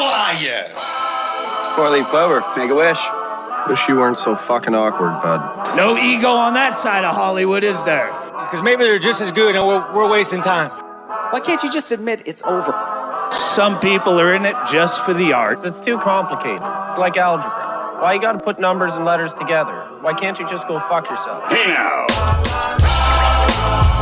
are you? It's four-leaf clover. Make a wish. Wish you weren't so fucking awkward, bud. No ego on that side of Hollywood, is there? Because maybe they're just as good and we're wasting time. Why can't you just admit it's over? Some people are in it just for the art. It's too complicated. It's like algebra. Why you gotta put numbers and letters together? Why can't you just go fuck yourself? Hey now.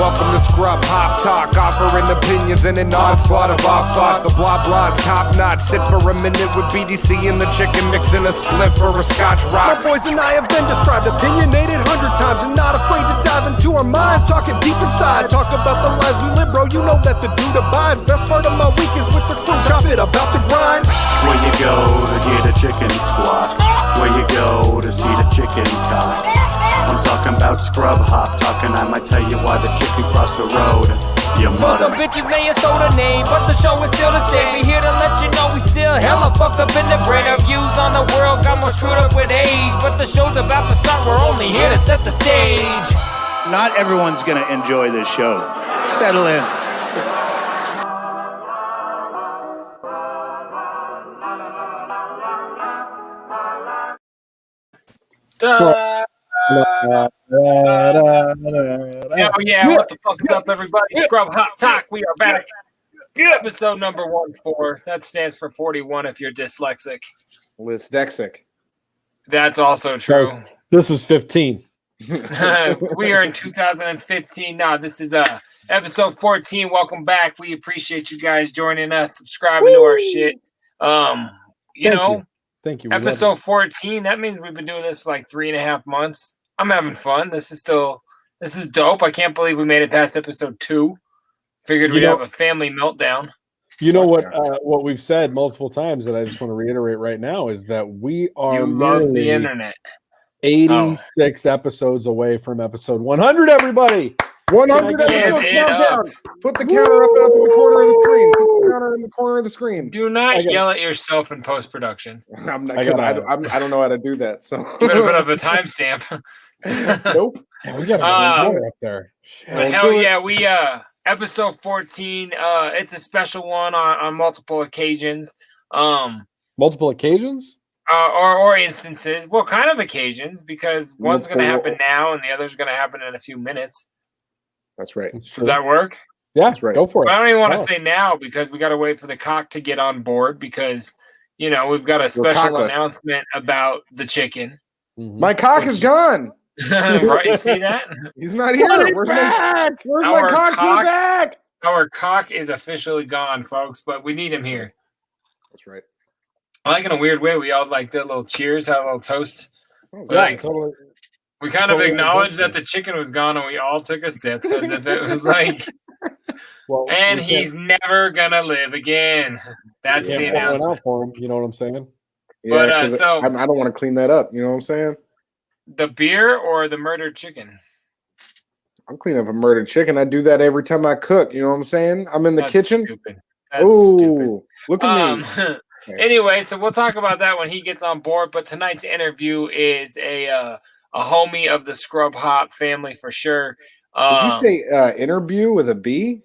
Welcome to Scrub Hop Talk, offering opinions and an onslaught of off thoughts. The blah blah's top notch. Sit for a minute with BDC and the chicken, mixing a split for a Scotch Rocks. My boys and I have been described, opinionated 100 times, and not afraid to dive into our minds, talking deep inside. Talk about the lives we live, bro. You know that the dude abides. Best part of my week is with the crew, chop it about the grind. Where you go to hear the chicken squawk? Where you go to see the chicken cock? I'm talking about Scrub Hop talking. I might tell you why the chicken crossed the road. You mother. Some bitches may have stole the name, but the show is still the same. We here to let you know we still hella fucked up in the brain. Our views on the world got more screwed up with age, but the show's about to start. We're only here to set the stage. Not everyone's gonna enjoy this show. Settle in. Yeah, what the fuck is up, everybody? Scrub Hop Talk, we are back. Episode number 14. That stands for 41 if you're dyslexic. Dyslexic. That's also true. This is 15. We are in 2015 now. This is episode 14. Welcome back. We appreciate you guys joining us, subscribing to our shit. Thank you. Episode 14. That means we've been doing this for like 3.5 months. I'm having fun. This is dope. I can't believe we made it past episode 2. Figured we'd have a family meltdown. You know what we've said multiple times, and I just want to reiterate right now is that we are you love the internet. 86 episodes away from episode 100. Everybody, 100 episodes countdown. Put the counter up in the corner of the screen. Put the counter in the corner of the screen. Do not yell at yourself in post production. I'm not. I don't know how to do that. So you better put up a timestamp. Nope. We got up there. But hell yeah, we episode 14. It's a special one on multiple occasions. Multiple occasions? Or instances. Well, kind of occasions, because one's going to happen now and the other's going to happen in a few minutes. That's right. Does that work? Yeah, that's right. Go for it. But I don't even want to say now because we got to wait for the cock to get on board because, we've got a special announcement about the chicken. Mm-hmm. My cock is gone. Right? You see that? He's not here. Where's my cock? We're back. Our cock is officially gone, folks, but we need him here. That's right. Like in a weird way, we all like did a little cheers, had a little toast. We kind of acknowledged that the chicken was gone, and we all took a sip as if it was like, and he's never gonna live again. That's the announcement. For him, you know what I'm saying? Yeah, but I don't want to clean that up. You know what I'm saying? The beer or the murdered chicken? I'm cleaning up a murdered chicken. I do that every time I cook. You know what I'm saying? I'm in the kitchen. Stupid. Ooh, look at me. Anyway, so we'll talk about that when he gets on board. But tonight's interview is a homie of the Scrub Hop family for sure. Did you say interview with a B?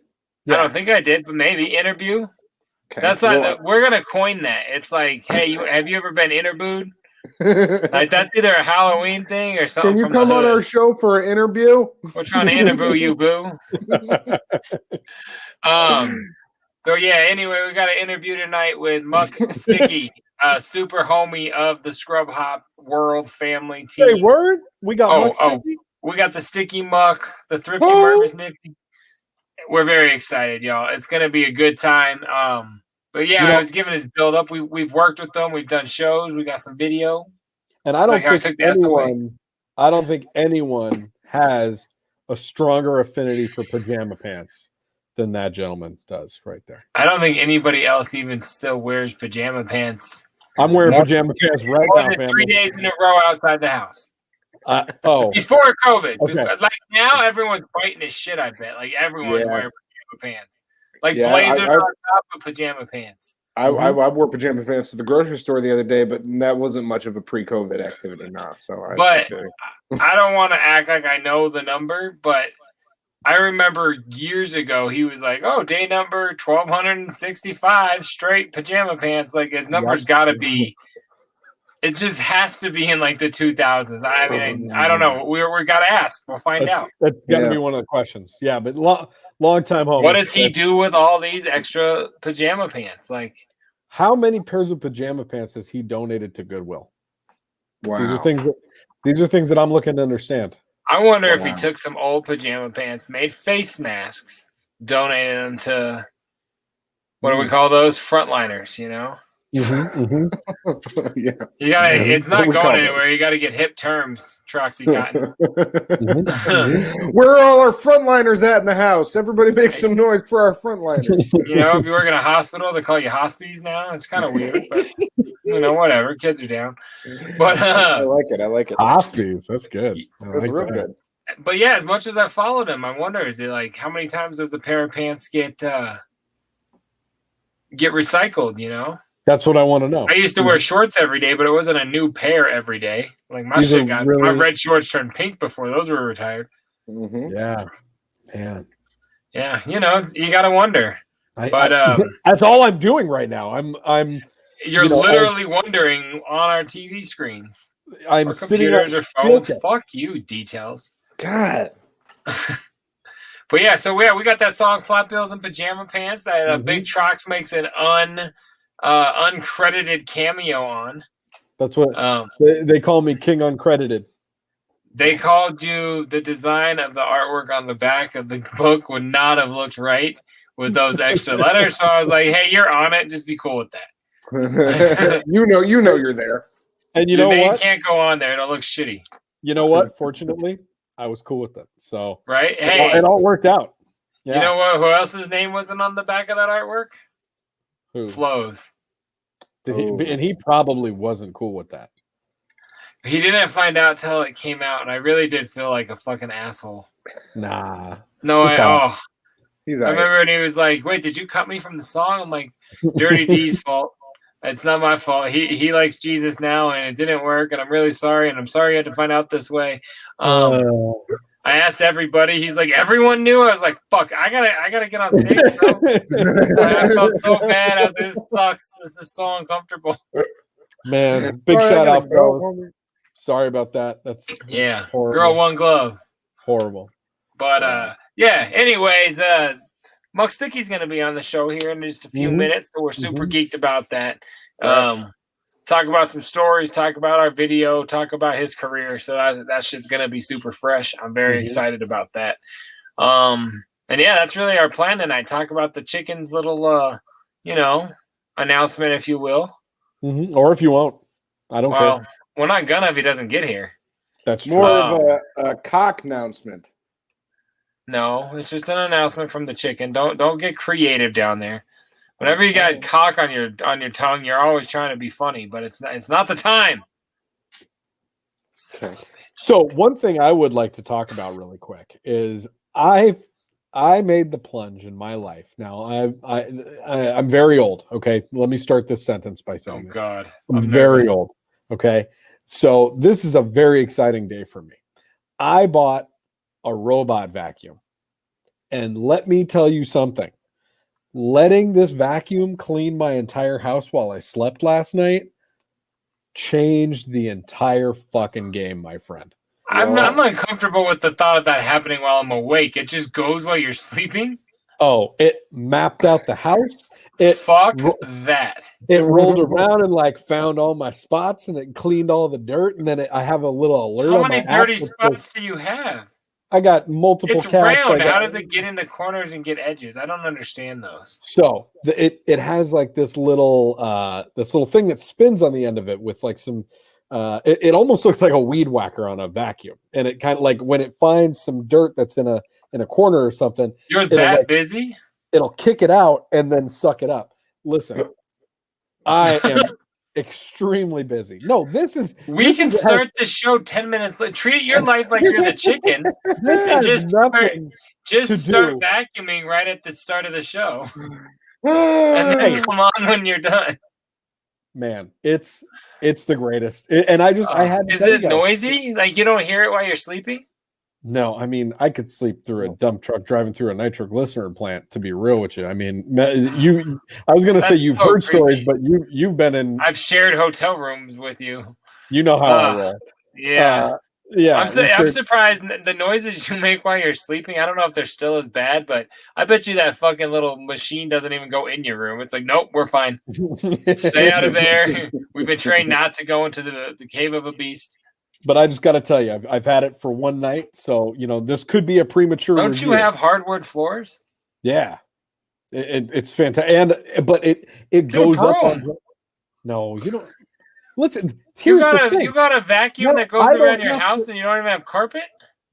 I don't think I did, but maybe interview. Okay. That's we're gonna coin that. It's like, hey, have you ever been interviewed? Like that's either a Halloween thing or something. Can you come on our show for an interview? We're trying to interview you, boo. So yeah, anyway, we got an interview tonight with Muck Sticky, super homie of the Scrub Hop world family team. Hey, word? We got we got the Sticky Muck, the Thrifty Marvis Nifty. We're very excited, y'all. It's gonna be a good time. But yeah, I was giving his build up. We've worked with them, we've done shows, we got some video. And I don't think anyone has a stronger affinity for pajama pants than that gentleman does right there. I don't think anybody else even still wears pajama pants. I'm wearing pajama pants right now, man. 3 days in a row outside the house. Before COVID. Okay. Like now, everyone's biting his shit, I bet. Like everyone's wearing pajama pants. Like blazers on top of pajama pants. I wore pajama pants to the grocery store the other day, but that wasn't much of a pre-COVID activity now. I don't want to act like I know the number, but I remember years ago he was like, "Oh, day number 1265 straight pajama pants." Like his numbers got to be. It just has to be in like the 2000s. I mean, I don't know. We're got to ask. We'll find out. That's got to be one of the questions. Yeah, but long time home. What does he do with all these extra pajama pants? Like, how many pairs of pajama pants has he donated to Goodwill? Wow. These are things that I'm looking to understand. I wonder if he took some old pajama pants, made face masks, donated them to what do we call those? Frontliners, you know? Yeah. You gotta, it's not going anywhere. You got to get hip terms, Troxy Cotton. Where are all our frontliners at in the house? Everybody make some noise for our frontliners. You know, if you work in a hospital, they call you hospies now. It's kind of weird, but you know, whatever. Kids are down. But I like it. Hospies, that's good. That's real good. But yeah, as much as I followed him, I wonder, is it like how many times does a pair of pants get recycled? You know. That's what I want to know. I used to wear shorts every day, but it wasn't a new pair every day. Like my my red shorts turned pink before those were retired. Yeah, man. Yeah, you know, you gotta wonder. But that's all I'm doing right now. You're literally wondering on our TV screens. I'm our computers or phones. Fuck you, details. God. But yeah, so we got that song "Flat Bills and Pajama Pants" that Big Trox makes an uncredited cameo on. That's what they call me, King Uncredited. They called you the design of the artwork on the back of the book would not have looked right with those extra letters. So I was like, hey, you're on it. Just be cool with that. you know you're there. And you Your know name what? Can't go on there. It'll look shitty. You know what? Fortunately, I was cool with it. So right? Hey, it all worked out. Yeah. You know what? Who else's name wasn't on the back of that artwork? Who? Flows. And he probably wasn't cool with that. He didn't find out till it came out, and I really did feel like a fucking asshole. Nah. No, I He's remember when he was like, "Wait, did you cut me from the song?" I'm like, "Dirty D's fault. It's not my fault. He likes Jesus now, and it didn't work, and I'm really sorry, and I'm sorry you had to find out this way." I asked everybody. He's like, everyone knew. I was like, fuck, I gotta get on stage, bro. I felt so bad. I was like, this sucks. This is so uncomfortable. Man, big shout out, bro. Sorry about that. That's horrible. Girl, one glove. Horrible. But yeah. Anyways, Muck Sticky's gonna be on the show here in just a few minutes, so we're super geeked about that. Talk about some stories, talk about our video, talk about his career. So that shit's going to be super fresh. I'm very excited about that. And yeah, that's really our plan tonight. Talk about the chicken's little, announcement, if you will. Or if you won't. I don't care. We're not going to if he doesn't get here. That's true. More of a cock announcement. No, it's just an announcement from the chicken. Don't get creative down there. Whenever you got cock on your tongue, you're always trying to be funny, but it's not the time. Okay. So one thing I would like to talk about really quick is I made the plunge in my life. Now I'm very old. Okay, let me start this sentence by saying, "Oh God, I'm very old." Okay, so this is a very exciting day for me. I bought a robot vacuum, and let me tell you something. Letting this vacuum clean my entire house while I slept last night changed the entire fucking game, my friend. I'm not comfortable with the thought of that happening while I'm awake. It just goes while you're sleeping. Oh, it mapped out the house. Fuck that. It rolled around and found all my spots, and it cleaned all the dirt. And then I have a little alert. How many dirty spots do you have? I got multiple. It's round. How does it get in the corners and get edges? I don't understand those. So it has this little thing that spins on the end of it with some. It almost looks like a weed whacker on a vacuum, and it kind of when it finds some dirt that's in a corner or something. You're that busy? It'll kick it out and then suck it up. Listen, I am extremely busy. No, we can start the show 10 minutes late. Treat your life like you're the chicken and just start vacuuming right at the start of the show. And then come on when you're done. Man, it's the greatest. And I had is it noisy? Like you don't hear it while you're sleeping? No, I mean, I could sleep through a dump truck driving through a nitroglycerin plant, to be real with you. I mean, I was going to say That's you've so heard creepy. stories, but you've been in, I've shared hotel rooms with you. you know how I roll. Yeah. Yeah. I'm surprised the noises you make while you're sleeping. I don't know if they're still as bad, but I bet you that fucking little machine doesn't even go in your room. It's like, nope, we're fine. Stay out of there. We've been trained not to go into the cave of a beast. But I just got to tell you, I've had it for one night, so this could be a premature. Don't review. you have hardwood floors? Yeah, it's fantastic, but it goes up. No, you don't. Listen, you got a vacuum that goes around your house, and you don't even have carpet.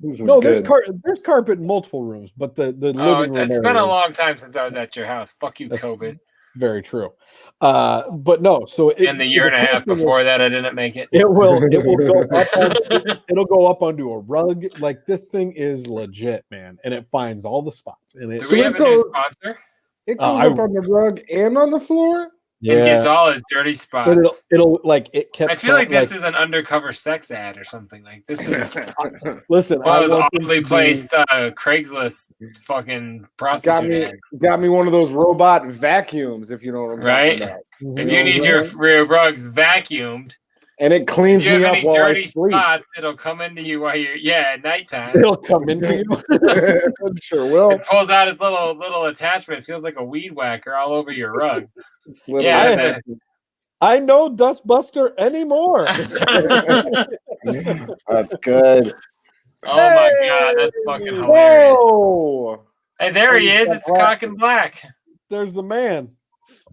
No, there's carpet in multiple rooms, but the living room. It's been a long time since I was at your house. Fuck you, COVID. Very true. But no, so in the year and a half before that, I didn't make it. It will go up. It'll go up onto a rug. Like, this thing is legit, man, and it finds all the spots. And do we have a new sponsor? It goes up on the rug and on the floor. Yeah. It gets all his dirty spots. But it'll like it kept. I feel like this is an undercover sex ad or something. Like, this is. Listen, one of those oddly placed Craigslist fucking prostitute ads. Got me one of those robot vacuums, if you know what I'm talking about. If you need your rear rugs vacuumed, and it cleans me up while dirty I sleep. spots, it'll come into you while you're at nighttime. It'll come into you. It sure will. It pulls out its little attachment. It feels like a weed whacker all over your rug. I know Dustbuster anymore. That's good. Oh my god, that's fucking hilarious. Whoa. Hey, there he is. It's Cock and Black. There's the man.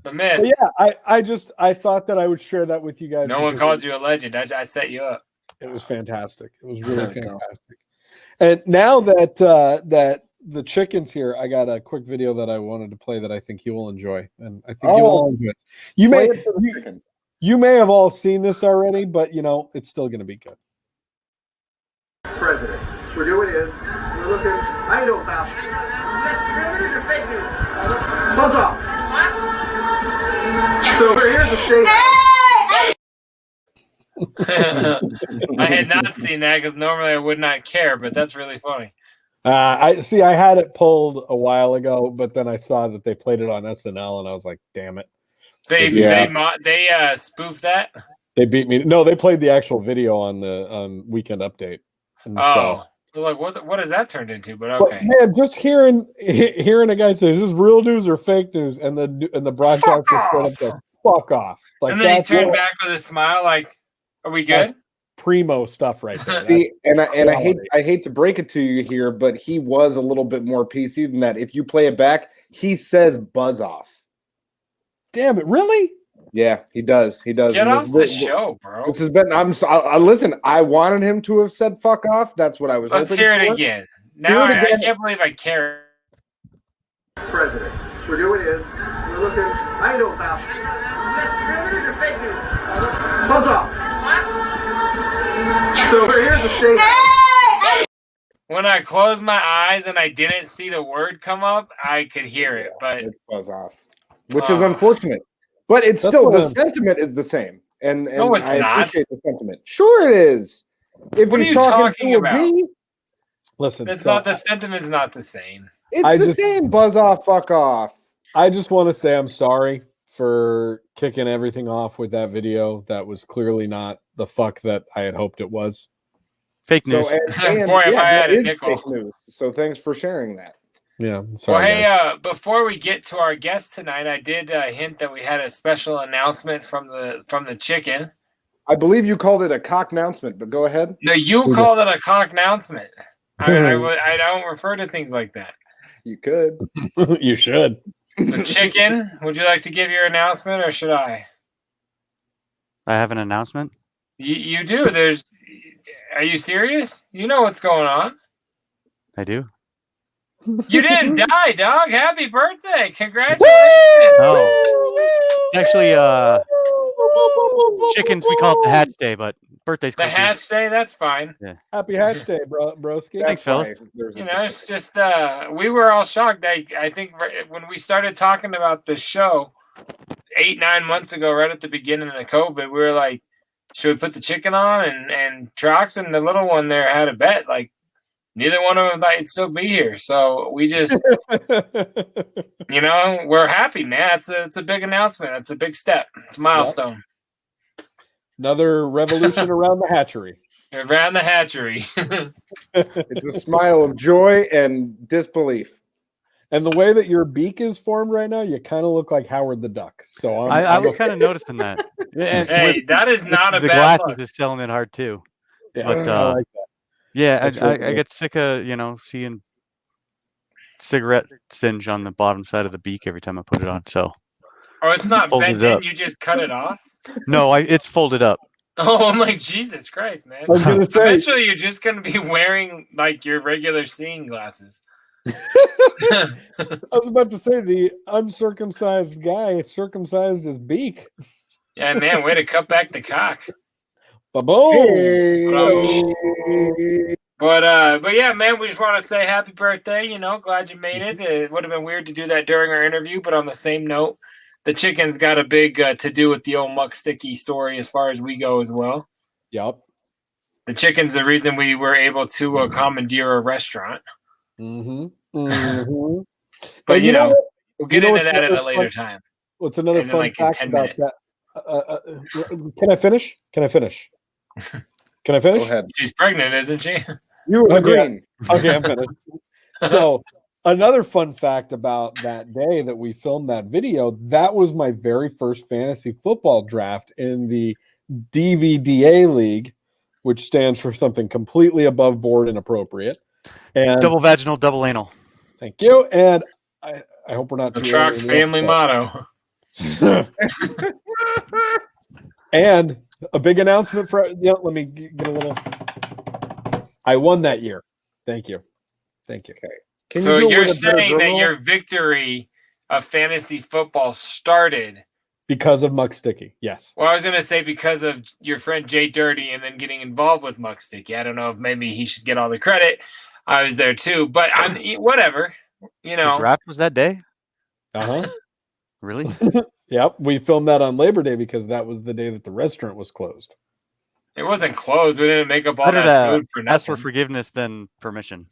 The myth. But yeah, I thought that I would share that with you guys. No one called you a legend. I set you up. It was fantastic. It was really fantastic. And now that that the chicken's here, I got a quick video that I wanted to play that I think you will enjoy, and I think you will all enjoy it. You may have all seen this already, but it's still going to be good. President, we're doing is we're looking. I know about. Yes, or fake news. Buzz off. So here's the state. I had not seen that because normally I would not care, but that's really funny. I had it pulled a while ago, but then I saw that they played it on SNL, and I was like, "Damn it!" They spoofed that. They beat me. No, they played the actual video on Weekend Update. And so like what has that turned into? But okay, but man, just hearing a guy say, "Is this real news or fake news?" and the broadcaster put up there, "Fuck off!" Like, and then he turned back with a smile, like, "Are we good?" Primo stuff right there. See, I hate to break it to you here, but he was a little bit more PC than that. If you play it back, he says "buzz off." Damn it! Really? Yeah, he does. He does. Get off the show, bro. This has been. Listen. I wanted him to have said "fuck off." That's what I was. Let's hear it again. Now I can't believe I care. President, we're doing is we're looking. I know about. Yes, or fake news. Buzz off. So here's the state. When I closed my eyes and I didn't see the word come up, I could hear it, but it buzz off, which is unfortunate. But it's still the sentiment is the same, and no, it's I not. appreciate the sentiment. Sure, it is. If what he's are you talking about? Me, listen, it's not the sentiment's not the same. It's the same. Buzz off, fuck off. I just want to say I'm sorry for kicking everything off with that video. That was clearly not the fuck that I had hoped it was. Fake news. So, Boy, if I had a nickel. Fake news. So thanks for sharing that. Yeah. Sorry, well, hey, before we get to our guest tonight, I did hint that we had a special announcement from the chicken. I believe you called it a cock announcement, but go ahead. No, you called it a cock announcement. I don't refer to things like that. You could. You should. So, chicken, would you like to give your announcement, or should I? I have an announcement. You do. Are you serious? You know what's going on. I do. You didn't die, dog. Happy birthday. Congratulations. Oh. Actually, chickens, we call it the hatch day, but birthday's the hatch day, that's fine. Yeah. Happy hatch day, broski. Thanks, fellas. It's just we were all shocked. I think when we started talking about the show 8-9 months ago, right at the beginning of COVID, we were like, should we put the chicken on? And Trox and the little one there had a bet, like, neither one of them thought you'd still be here. So we just, we're happy, man. It's a big announcement. It's a big step. It's a milestone. Yep. Another revolution around the hatchery. Around the hatchery. It's a smile of joy and disbelief. And the way that your beak is formed right now, you kind of look like Howard the Duck. So I was kind of noticing that. And hey, that is not a the bad glasses look. is selling it hard too. Yeah, But I like that. yeah, Really I get sick of seeing cigarette singe on the bottom side of the beak every time I put it on. So it's not folded bent in. up. You just cut it off. No, it's folded up. Oh, I'm like, Jesus Christ, man. I was gonna say, eventually you're just going to be wearing like your regular seeing glasses. I was about to say the uncircumcised guy circumcised his beak. Yeah, man, way to cut back the cock. Ba-boom! But yeah, man, we just want to say happy birthday. Glad you made it. It would have been weird to do that during our interview, but on the same note, the chicken's got a big to do with the old Muck Sticky story as far as we go as well. Yep. The chicken's the reason we were able to commandeer a restaurant. Mm-hmm. Mm-hmm. But we'll get into that at a later time. What's another fun fact about minutes. that? Can I finish? Can I finish? Go ahead. She's pregnant, isn't she? You were the green. Okay, I'm finished. So another fun fact about that day that we filmed that video, that was my very first fantasy football draft in the DVDA league, which stands for something completely above board and appropriate. And double vaginal, double anal. Thank you. And I hope we're not the Trox family motto. And a big announcement for let me get a little. I won that year. Thank you. Okay. So you're saying that your victory of fantasy football started because of Muck Sticky? Yes. Well, I was going to say because of your friend JDirty and then getting involved with Muck Sticky. I don't know if maybe he should get all the credit. I was there too, but whatever. The draft was that day? Uh-huh. Really? Yep. We filmed that on Labor Day because that was the day that the restaurant was closed. It wasn't closed. We didn't make up all that food for nothing. Ask for forgiveness, then permission.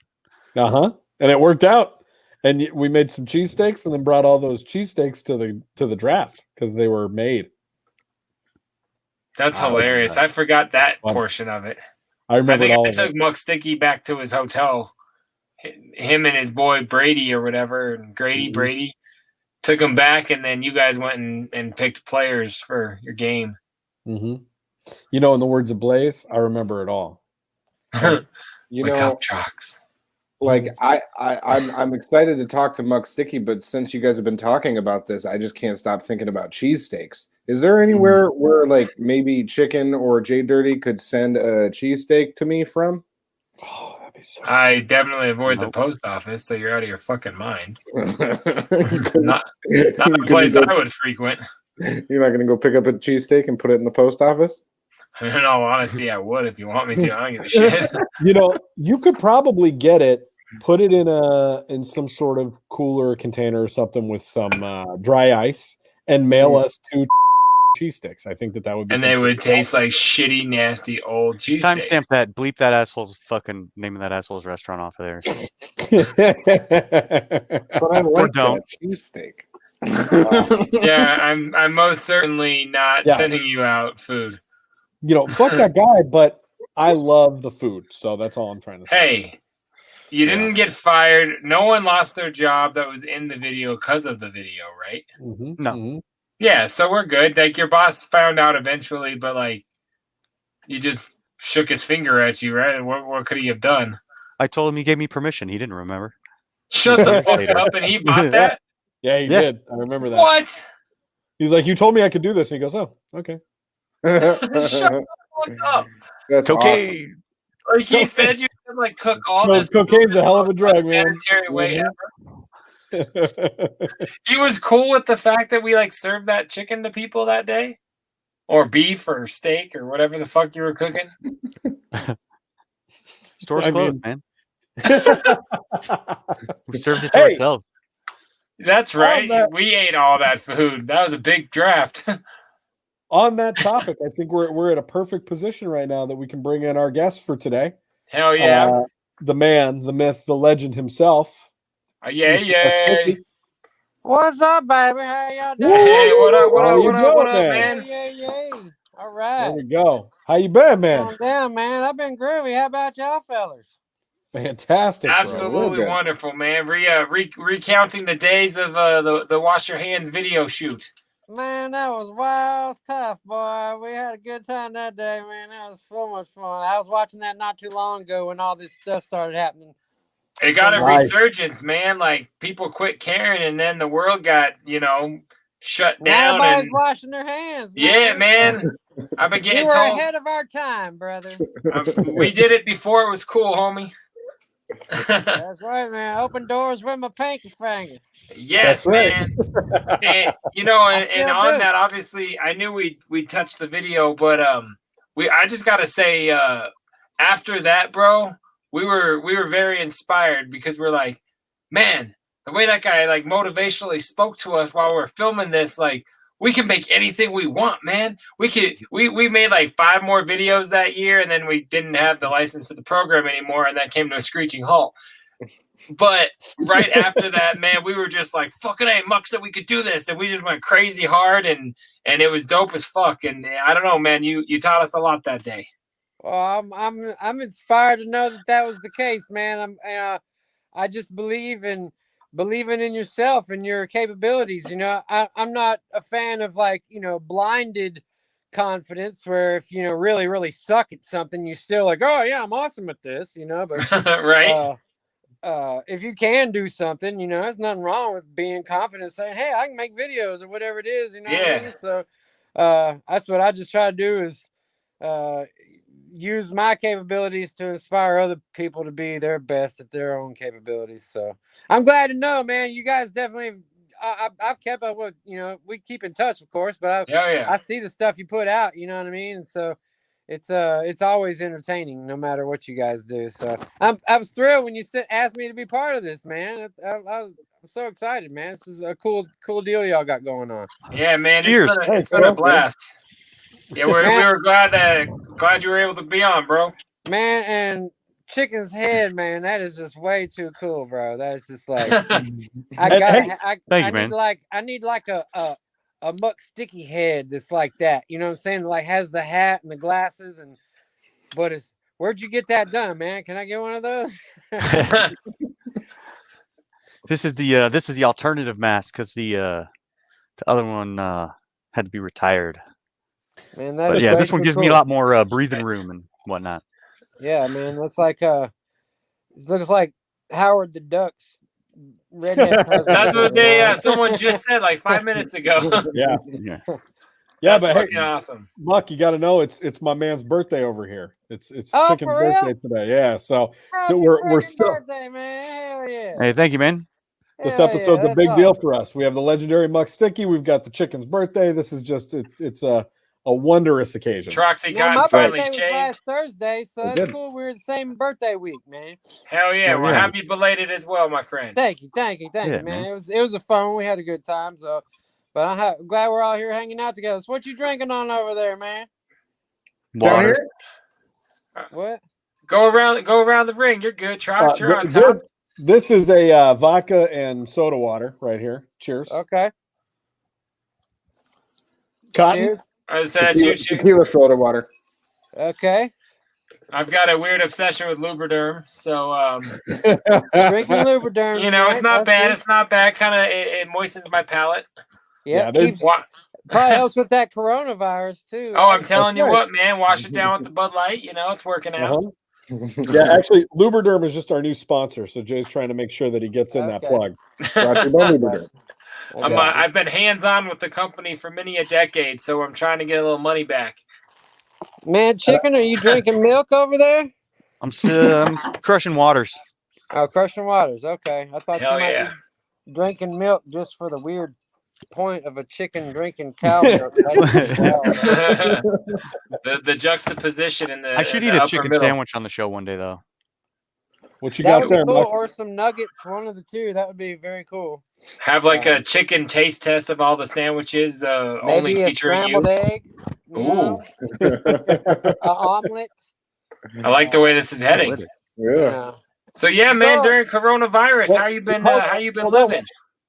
Uh-huh. And it worked out. And we made some cheesesteaks and then brought all those cheesesteaks to the draft because they were made. That's hilarious. I forgot that portion of it. I remember I took Muck Sticky back to his hotel. Him and his boy Brady or whatever, and Brady took him back, and then you guys went and picked players for your game. Mm-hmm. In the words of Blaze, I remember it all. Wake up, Trox. Like I'm excited to talk to Muck Sticky, but since you guys have been talking about this, I just can't stop thinking about cheesesteaks. Is there anywhere where like maybe Chicken or JDirty could send a cheesesteak to me from? Oh, that'd be so I definitely avoid the post office, so you're out of your fucking mind. not the place I would frequent. You're not going to go pick up a cheesesteak and put it in the post office? In all honesty, I would if you want me to. I don't give a shit. You could probably get it, put it in some sort of cooler container or something with some dry ice, and mail us 2 cheesesteaks. I think that would be. And they would taste like shitty, nasty old cheesesteaks. Timestamp that. Bleep that asshole's fucking name of that asshole's restaurant off of there. But I like that cheesesteak. Yeah, I'm most certainly not sending you out food. Fuck that guy, but I love the food, so that's all I'm trying to say. Hey, you didn't get fired. No one lost their job that was in the video because of the video, right? Mm-hmm. No. Mm-hmm. Yeah, so we're good. Like, your boss found out eventually, but like, you just shook his finger at you, right? What could he have done? I told him he gave me permission. He didn't remember. Shut the fuck up, and he bought that? Yeah, he did. I remember that. What? He's like, you told me I could do this. And he goes, oh, okay. Shut the fuck up. That's cocaine. Awesome. Like, he said you could like cook all No, this. cocaine's a hell of a drug, man. Way ever. He was cool with the fact that we like served that chicken to people that day, or beef or steak or whatever the fuck you were cooking. Store's closed, man. We served it to ourselves. That's right. We ate all that food. That was a big draft. On that topic, I think we're at a perfect position right now that we can bring in our guests for today. Hell yeah. the man, the myth, the legend himself. Yeah. What's up, baby? How y'all doing? Hey, what up, man? Yay. All right. There we go. How you been, man? Calm down, man. I've been groovy. How about y'all fellers? Fantastic. Absolutely wonderful, man. Recounting the days of the wash your hands video shoot. Man, that was wild stuff, boy. We had a good time that day, man. That was so much fun. I was watching that not too long ago when all this stuff started happening. It got a resurgence, man. Like, people quit caring, and then the world got, shut down. Everybody's washing their hands, man. Yeah, man. I've been getting told. told. Ahead of our time, brother. We did it before it was cool, homie. That's right, man. Open doors with my pinky finger. Yes, man. And, and on that, obviously, I knew we touched the video, but I just gotta say, after that, bro, we were very inspired because we're like, man, the way that guy like motivationally spoke to us while we're filming this, like, we can make anything we want, man. We made like 5 more videos that year, and then we didn't have the license to the program anymore, and that came to a screeching halt. But right after that, man, we were just like, fucking A, Muck said we could do this, and we just went crazy hard, and it was dope as fuck. And I don't know, man, you taught us a lot that day. Well, I'm inspired to know that was the case, man. I just believing in yourself and your capabilities. I'm not a fan of blinded confidence where if really, really suck at something, you still like, oh yeah, I'm awesome at this, but right. If you can do something, there's nothing wrong with being confident, saying, hey, I can make videos or whatever it is, what I mean? So that's what I just try to do is use my capabilities to inspire other people to be their best at their own capabilities. So I'm glad to know, man, you guys definitely, I've kept up with, we keep in touch, of course, but I see the stuff you put out, you know what I mean? And so it's always entertaining no matter what you guys do. So I was thrilled when you asked me to be part of this, man. I'm so excited, man. This is a cool deal y'all got going on. Yeah, man. Cheers. It's been a blast. Yeah, we were glad you were able to be on, bro. Man, and Chicken's head, man, that is just way too cool, bro. That's just like I need like a Muck sticky head that's like that. You know what I'm saying? Like has the hat and the glasses but where'd you get that done, man? Can I get one of those? This is the alternative mask because the other one had to be retired. Man, this one gives me a lot more breathing room and whatnot. Yeah, man, that's like it looks like Howard the Duck's redhead. That's what someone just said like 5 minutes ago. Yeah, that's but fucking awesome. Muck, you got to know it's my man's birthday over here. It's Chicken's birthday today. Yeah, so we're still birthday, man. Hell yeah. Hey, thank you, man. This episode's a big deal for us. We have the legendary Muck Sticky. We've got the Chicken's birthday. This is just it's a wondrous occasion. Troxy Cotton finally shaved. Last Thursday, so that's cool. We're the same birthday week, man. Hell yeah, we're happy belated as well, my friend. Thank you, man. It was a fun one. We had a good time. So, but I'm glad we're all here hanging out together. So, what you drinking on over there, man? Water. What? Go around the ring. You're good, Trox. You're on top. This is a vodka and soda water right here. Cheers. Okay. Cotton. Cheers. Tequila soda water. Okay. I've got a weird obsession with Lubriderm, so drinking Lubriderm. It's not bad. It's not bad. Kind of it moistens my palate. Yeah, probably helps with that coronavirus too. Oh, I'm telling you what, man. Wash it down with the Bud Light. It's working out. Yeah, actually, Lubriderm is just our new sponsor, so Jay's trying to make sure that he gets in that plug. I've been hands-on with the company for many a decade, so I'm trying to get a little money back. Man, Chicken, are you drinking milk over there? I'm crushing waters. Oh, crushing waters. Okay, I thought Hell you might be drinking milk just for the weird point of a chicken drinking cow milk. the juxtaposition in the. I should eat a chicken sandwich on the show one day, though. What you got there, cool. Muck? Or some nuggets, one of the two. That would be very cool. Have like a chicken taste test of all the sandwiches, only featuring you. Egg. Ooh. An omelet. I like the way this is heading. Yeah. So yeah, man, during coronavirus, how you been living?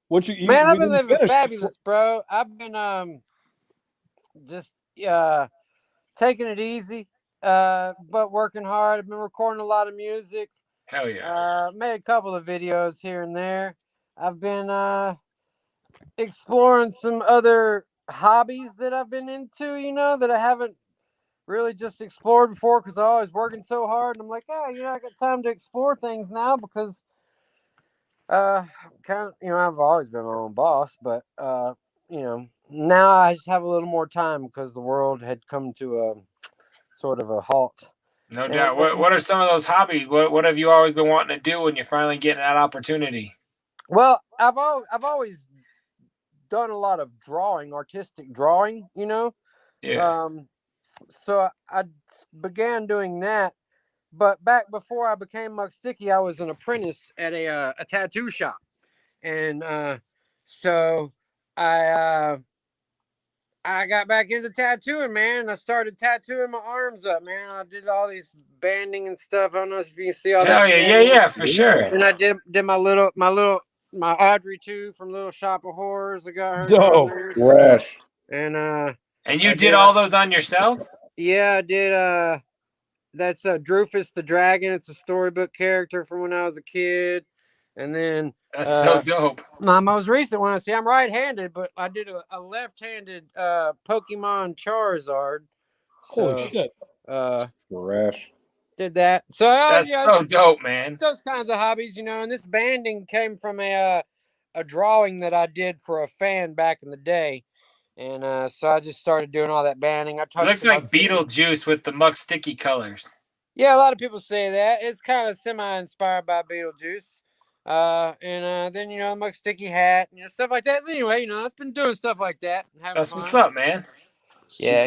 Man, I've been living fabulous, bro. I've been just taking it easy, but working hard. I've been recording a lot of music. Hell yeah. Made a couple of videos here and there. I've been exploring some other hobbies that I've been into, that I haven't really just explored before because I was working so hard. And I'm like, I got time to explore things now because kind of, I've always been my own boss, but now I just have a little more time because the world had come to a sort of a halt. No doubt. What are some of those hobbies? What have you always been wanting to do when you're finally getting that opportunity? Well, I've always done a lot of artistic drawing, Yeah. So I began doing that. But back before I became Muck Sticky, I was an apprentice at a tattoo shop, and so I got back into tattooing, man. I started tattooing my arms up, man. I did all these banding and stuff. I don't know if you can see all that. Yeah, for sure. And I did my Audrey too from Little Shop of Horrors. I got her. Dope. Fresh. And you did all those on yourself? Yeah, I did. That's Drufus the Dragon. It's a storybook character from when I was a kid. And then that's so dope. My most recent one, I'm right-handed, but I did a left-handed Pokemon Charizard. Holy shit. Fresh. Did that. So that's so dope, man. Those kinds of hobbies, and this banding came from a drawing that I did for a fan back in the day. And so I just started doing all that banding. It looks like Beetlejuice with the Muck Sticky colors. Yeah, a lot of people say that. It's kind of semi-inspired by Beetlejuice. And then, Muck Sticky hat, stuff like that. So anyway, I've been doing stuff like that. And that's what's up, man. Yeah,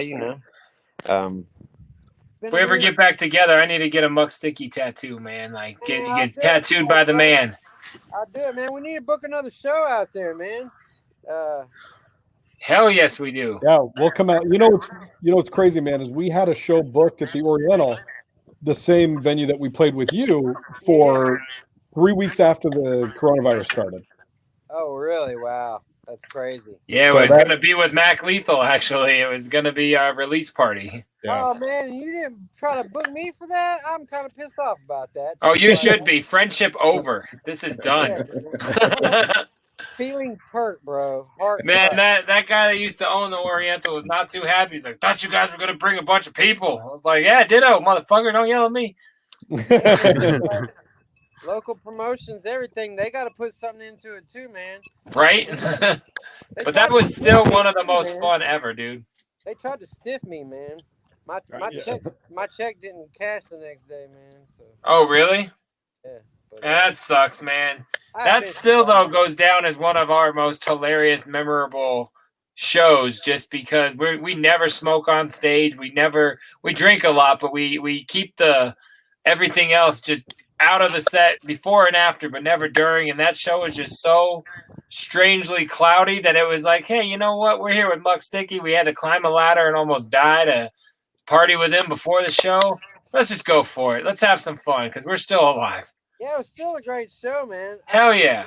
if we ever get back together, I need to get a Muck Sticky tattoo, man. Like, get tattooed by the man. I'll do it, man. We need to book another show out there, man. Hell yes, we do. Yeah, we'll come out. What's crazy, man, is we had a show booked at the Oriental, the same venue that we played with you, for 3 weeks after the coronavirus started. Oh, really? Wow. That's crazy. Yeah, it was going to be with Mac Lethal, actually. It was going to be our release party. Yeah. Oh, man, you didn't try to book me for that? I'm kind of pissed off about that. Oh, you should be. Friendship over. This is done. Feeling hurt, bro. Man, that guy that used to own the Oriental was not too happy. He's like, thought you guys were going to bring a bunch of people. I was like, yeah, ditto, motherfucker. Don't yell at me. Local promotions, everything, they got to put something into it too, man. Right? But that was still one of the most fun ever, dude. They tried to stiff me, man. My check didn't cash the next day, man. So. Oh, really? Yeah. That sucks, man. That still, though, goes down as one of our most hilarious, memorable shows, just because we never smoke on stage. We drink a lot, but we keep everything else just out of the set before and after, but never during. And that show was just so strangely cloudy that it was like, hey, you know what? We're here with Muck Sticky. We had to climb a ladder and almost die to party with him before the show. Let's just go for it. Let's have some fun because we're still alive. Yeah, it was still a great show, man. Hell yeah.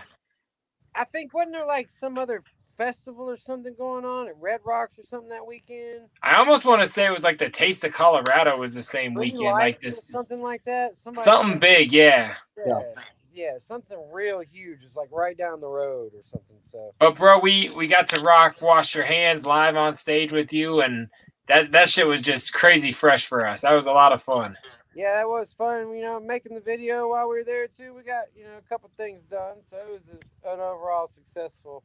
I think, wasn't there like some other festival or something going on at Red Rocks or something that weekend? I almost want to say it was like the Taste of Colorado was the same weekend. Like this. Something like that? Something big, yeah. Yeah, something real huge. It's like right down the road or something. So. But bro, we got to rock Wash Your Hands live on stage with you, and that shit was just crazy fresh for us. That was a lot of fun. Yeah, that was fun. Making the video while we were there too. We got a couple things done, so it was an overall successful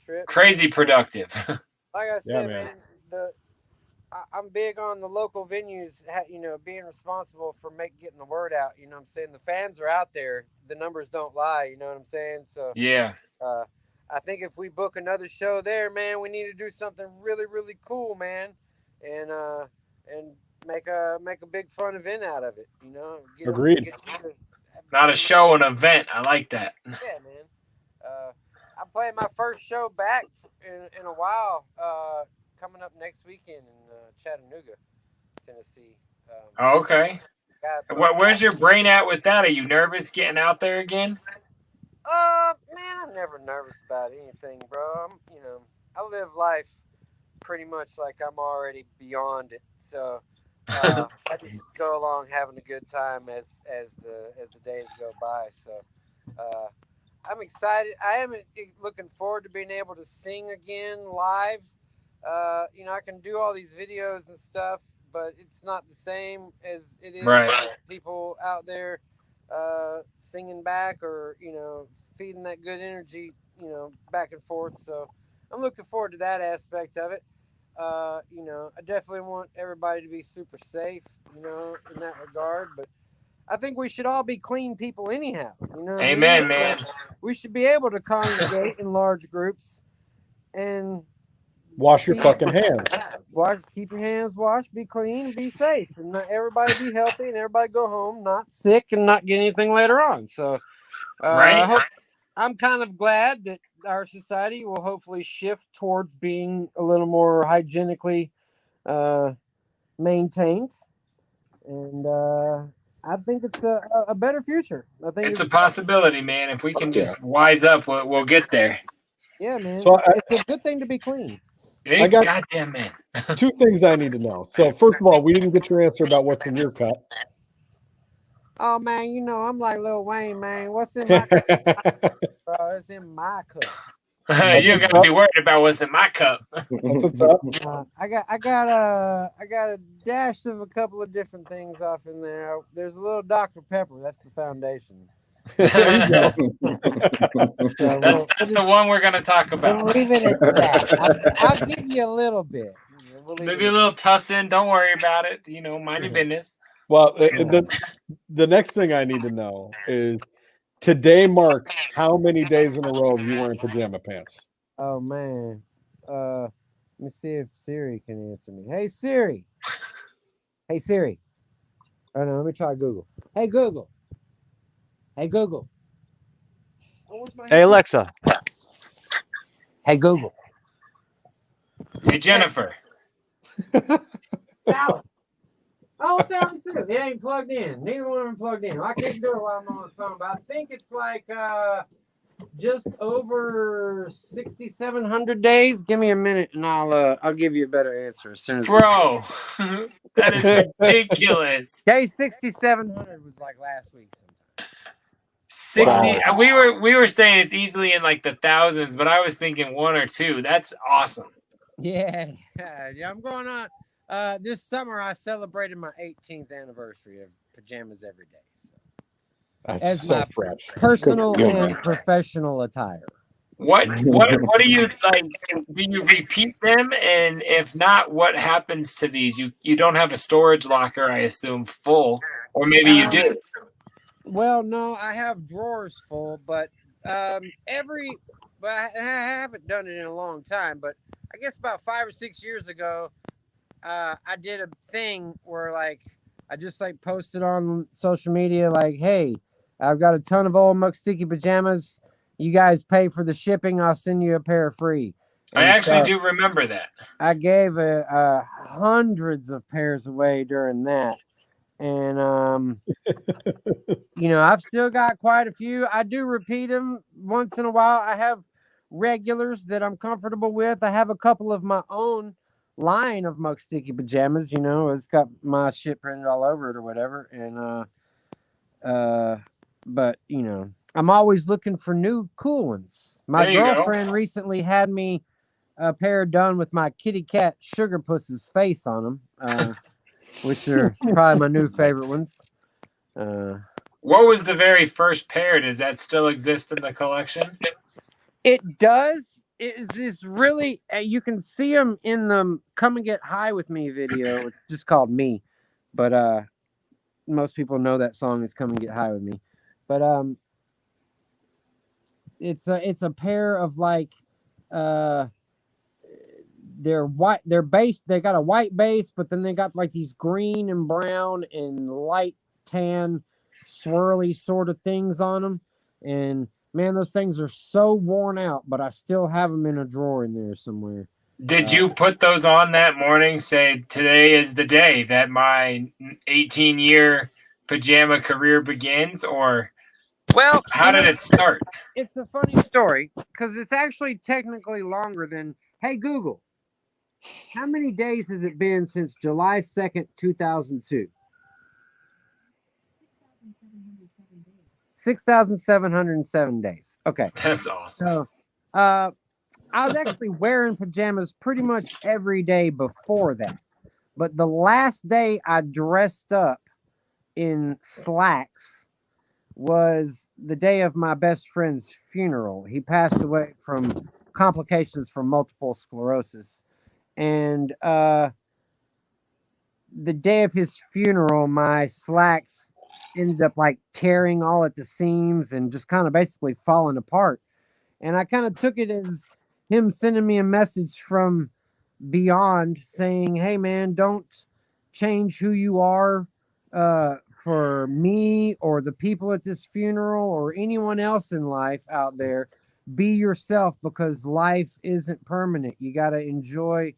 trip. Crazy productive. Like I said, man, I'm big on the local venues. Being responsible for getting the word out. You know what I'm saying? The fans are out there. The numbers don't lie. You know what I'm saying? So yeah. I think if we book another show there, man, we need to do something really, really cool, man, and make a big fun event out of it. Agreed. Not a show, an event. I like that. Yeah, man. I'm playing my first show back in a while. Coming up next weekend in Chattanooga, Tennessee. Okay. Where's your brain at with that? Are you nervous getting out there again? Man, I'm never nervous about anything, bro. I live life pretty much like I'm already beyond it. So I just go along having a good time as the days go by. So I'm excited. I am looking forward to being able to sing again live. I can do all these videos and stuff, but it's not the same as it is people out there singing back or feeding that good energy back and forth. So I'm looking forward to that aspect of it. I definitely want everybody to be super safe in that regard, but I think we should all be clean people anyhow. Amen, man. We should be able to congregate in large groups and wash your fucking hands. Keep your hands washed, be clean, be safe, and not everybody be healthy, and everybody go home not sick and not get anything later on. So, I'm kind of glad that our society will hopefully shift towards being a little more hygienically maintained, and I think it's a better future. I think it's a possibility, man. If we can just wise up, we'll get there. Yeah, man. So it's a good thing to be clean. I got goddamn man. 2 things I need to know. So first of all, we didn't get your answer about what's in your cup. Oh man, I'm like Lil Wayne, man. What's in my cup? Bro, it's in my cup. You gotta be worried about what's in my cup. What's up? I got a dash of a couple of different things off in there. There's a little Dr. Pepper. That's the foundation. That's the one we're gonna talk about. We'll leave it at that. I'll give you a little bit. Maybe a little tussin. Don't worry about it. Mind your business. Well, the next thing I need to know is today marks how many days in a row you wearing pajama pants? Oh man. Let me see if Siri can answer me. Hey Siri. Hey Siri. Oh no, let me try Google. Hey Google. Hey Google. Hey Alexa. Hey Google. Hey Jennifer. Alex. Oh, sounds good. It ain't plugged in. Neither one of them plugged in. I can't do it while I'm on the phone, but I think it's like just over 6,700 days. Give me a minute, and I'll give you a better answer as soon as. Bro, that is ridiculous. Okay, 6,700 was like last week. 60. Wow. We were saying it's easily in like the thousands, but I was thinking 1 or 2. That's awesome. Yeah, I'm going on. This summer, I celebrated my 18th anniversary of pajamas every day. So. That's so fresh. Personal and professional attire. What do you like? Do you repeat them? And if not, what happens to these? You don't have a storage locker, I assume, full, or maybe you do. Well, no, I have drawers full, but I haven't done it in a long time. But I guess about 5 or 6 years ago, I did a thing where I just posted on social media hey, I've got a ton of old Muck Sticky pajamas. You guys pay for the shipping. I'll send you a pair free. And I actually do remember that. I gave hundreds of pairs away during that. And, I've still got quite a few. I do repeat them once in a while. I have regulars that I'm comfortable with. I have a couple of my own line of Muck Sticky pajamas. It's got my shit printed all over it or whatever. And, but, I'm always looking for new cool ones. My girlfriend recently had me a pair done with my kitty cat Sugar Puss's face on them. Which are probably my new favorite ones. What was the very first pair? Does that still exist in the collection? It does. It is really, you can see them in the Come and Get High With Me video. It's just called Me. But most people know that song is Come and Get High With Me. But it's a pair of they're white. They're based. They got a white base, but then they got these green and brown and light tan, swirly sort of things on them. And man, those things are so worn out, but I still have them in a drawer in there somewhere. Did you put those on that morning? Say today is the day that my 18-year pajama career begins, or well, how did it start? It's a funny story because it's actually technically longer than. Hey Google, how many days has it been since July 2nd, 2002? 6,707 days. Okay. That's awesome. So, I was actually wearing pajamas pretty much every day before that. But the last day I dressed up in slacks was the day of my best friend's funeral. He passed away from complications from multiple sclerosis. And the day of his funeral, my slacks ended up like tearing all at the seams and just kind of basically falling apart. And I kind of took it as him sending me a message from beyond saying, hey man, don't change who you are for me or the people at this funeral or anyone else in life out there. Be yourself, because life isn't permanent. You got to enjoy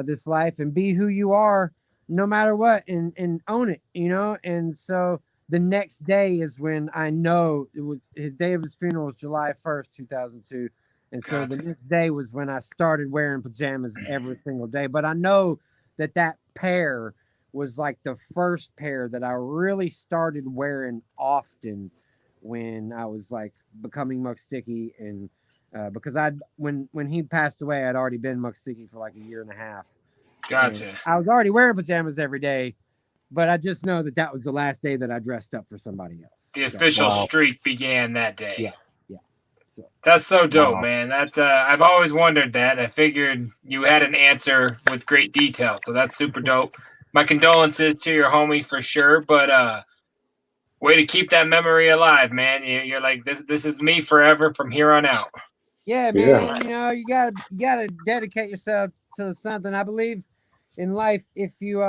this life and be who you are no matter what, and own it, you know. And so the next day is when I know it was his day of his funeral was July 1st, 2002. And so the next day was when I started wearing pajamas every single day. But I know that pair was like the first pair that I really started wearing often when I was like becoming Muck Sticky. And because when he passed away, I'd already been Muck Sticky for like a year and a half. Gotcha. And I was already wearing pajamas every day, but I just know that was the last day that I dressed up for somebody else. The official streak began that day. Yeah. So that's so dope, man. That I've always wondered that. I figured you had an answer with great detail, so that's super dope. My condolences to your homie for sure, but way to keep that memory alive, man. You're like this is me forever from here on out. Yeah, man. Yeah. You know, you gotta dedicate yourself to something. I believe in life, if you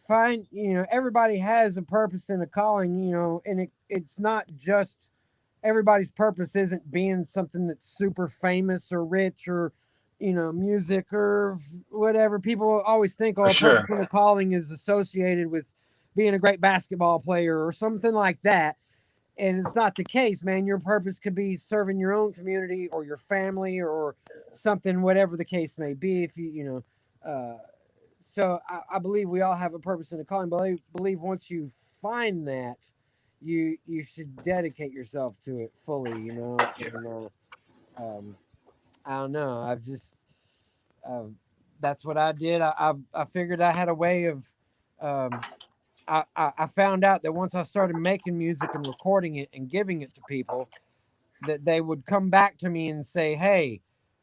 find, you know, everybody has a purpose and a calling, you know, and it's not just everybody's purpose isn't being something that's super famous or rich or, you know, music or whatever. People always think, oh, a purpose and a calling is associated with being a great basketball player or something like that. And it's not the case, man. Your purpose could be serving your own community or your family or something, whatever the case may be. If you know, so I believe we all have a purpose and a calling. But I believe once you find that, you should dedicate yourself to it fully. You know, and, I don't know. I've just that's what I did. I figured I had a way of. I found out that once I started making music and recording it and giving it to people, that they would come back to me and say, "Hey,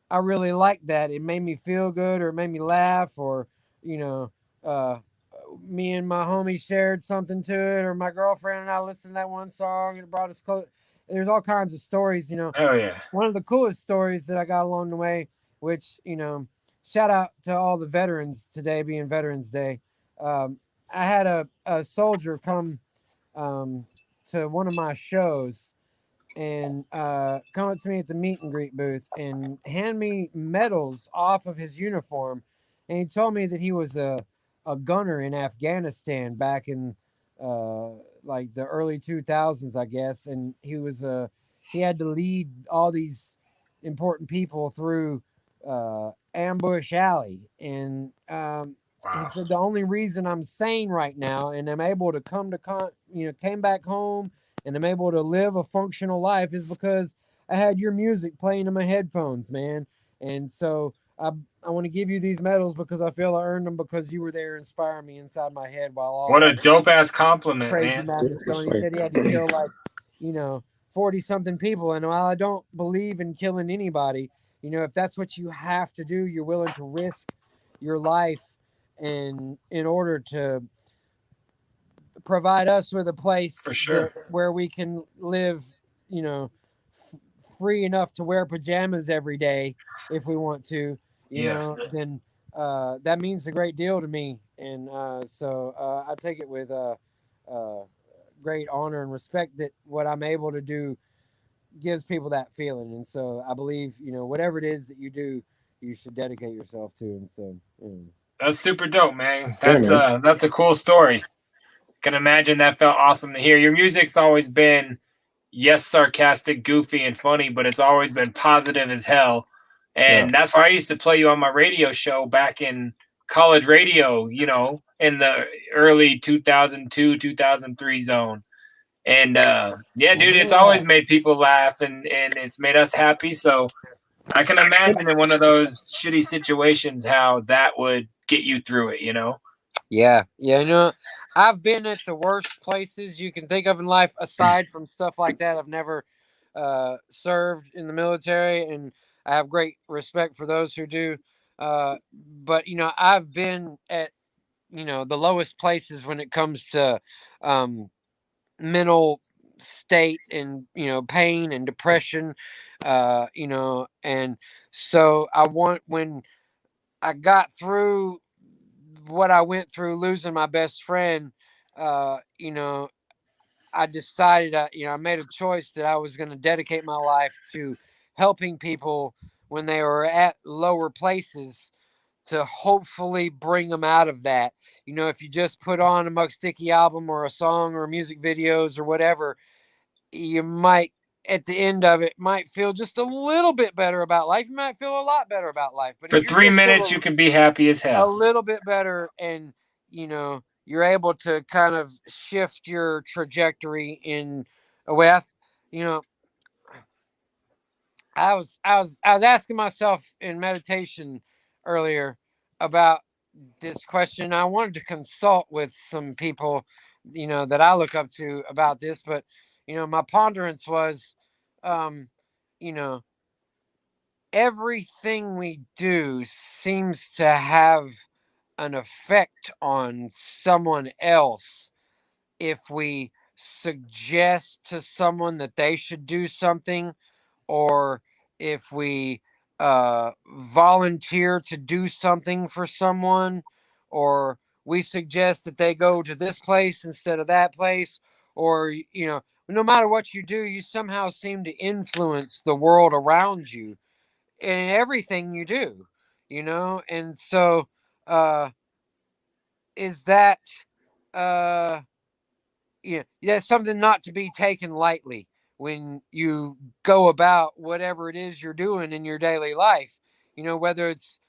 I really like that. It made me feel good, or it made me laugh, or." You know, me and my homie shared something to it, or my girlfriend and I listened to that one song and it brought us close. There's all kinds of stories, you know. Oh yeah. One of the coolest stories that I got along the way, which, you know, shout out to all the veterans today being Veterans Day. I had a soldier come to one of my shows and come up to me at the meet and greet booth and hand me medals off of his uniform. And he told me that he was a gunner in Afghanistan back in like the early 2000s, I guess. And he had to lead all these important people through Ambush Alley. And he said the only reason I'm sane right now and I'm able to came back home and I'm able to live a functional life is because I had your music playing in my headphones, man. And so I want to give you these medals because I feel I earned them because you were there inspiring me inside my head while all what a dope ass compliment, man. He said he had to kill like, you know, 40-something people. And while I don't believe in killing anybody, you know, if that's what you have to do, you're willing to risk your life and in order to provide us with a place for sure where we can live, you know, free enough to wear pajamas every day if we want to, you know, then that means a great deal to me. And so I take it with great honor and respect that what I'm able to do gives people that feeling. And so I believe, you know, whatever it is that you do, you should dedicate yourself to. And so That's super dope, man. That's a cool story. Can imagine that felt awesome to hear. Your music's always been, yes, sarcastic, goofy, and funny, but it's always been positive as hell. And that's why I used to play you on my radio show back in college radio, you know, in the early 2002, 2003 zone. And yeah, dude, it's always made people laugh and it's made us happy. So I can imagine in one of those shitty situations how that would get you through it, you know? Yeah. You know, I've been at the worst places you can think of in life aside from stuff like that. I've never served in the military, and I have great respect for those who do. But, you know, I've been at, you know, the lowest places when it comes to mental state and, you know, pain and depression, you know, and so when I got through what I went through, losing my best friend, you know, I decided, you know, I made a choice that I was going to dedicate my life to helping people when they were at lower places to hopefully bring them out of that. You know, if you just put on a Muck Sticky album or a song or music videos or whatever, you might, at the end of it, might feel just a little bit better about life. You might feel a lot better about life. But for 3 minutes, you can be happy as hell. A little bit better, and, you know, you're able to kind of shift your trajectory in a way. You know, I was asking myself in meditation earlier about this question. I wanted to consult with some people, you know, that I look up to about this, but, you know, my ponderance was, you know, everything we do seems to have an effect on someone else if we suggest to someone that they should do something, or if we volunteer to do something for someone, or we suggest that they go to this place instead of that place, or, you know, no matter what you do, you somehow seem to influence the world around you in everything you do, you know. And so is that that's something not to be taken lightly when you go about whatever it is you're doing in your daily life. You know, whether it's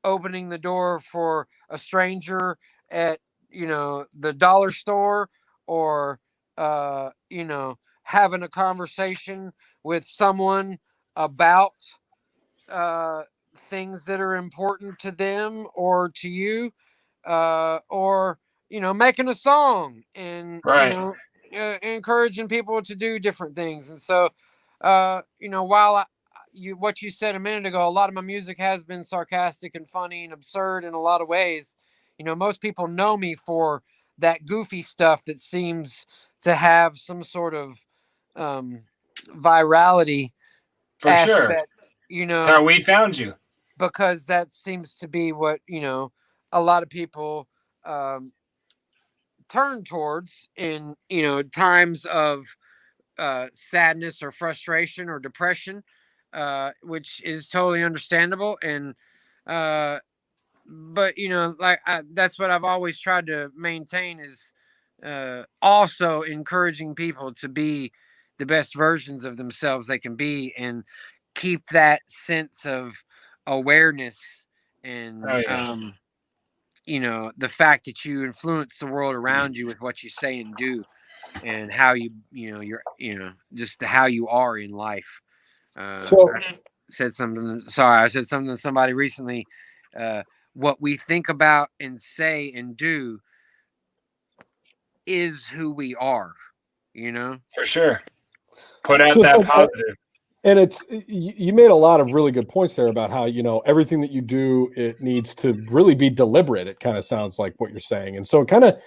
opening the door for a stranger at, you know, the dollar store, or you know, having a conversation with someone about things that are important to them or to you, or, you know, making a song and, you know, encouraging people to do different things. And so, you know, while what you said a minute ago, a lot of my music has been sarcastic and funny and absurd in a lot of ways. You know, most people know me for that goofy stuff that seems to have some sort of virality for aspect, sure. You know, that's how we found you, because that seems to be what, you know, a lot of people turn towards in, you know, times of sadness or frustration or depression, which is totally understandable. And but, you know, like that's what I've always tried to maintain, is also encouraging people to be the best versions of themselves they can be, and keep that sense of awareness and you know, the fact that you influence the world around you with what you say and do, and how you know, you're, you know, just how you are in life. So I said something to somebody recently. What we think about and say and do is who we are, you know? For sure. Put out that positive. And it's, you made a lot of really good points there about how, you know, everything that you do, it needs to really be deliberate. It kind of sounds like what you're saying. And so it kind of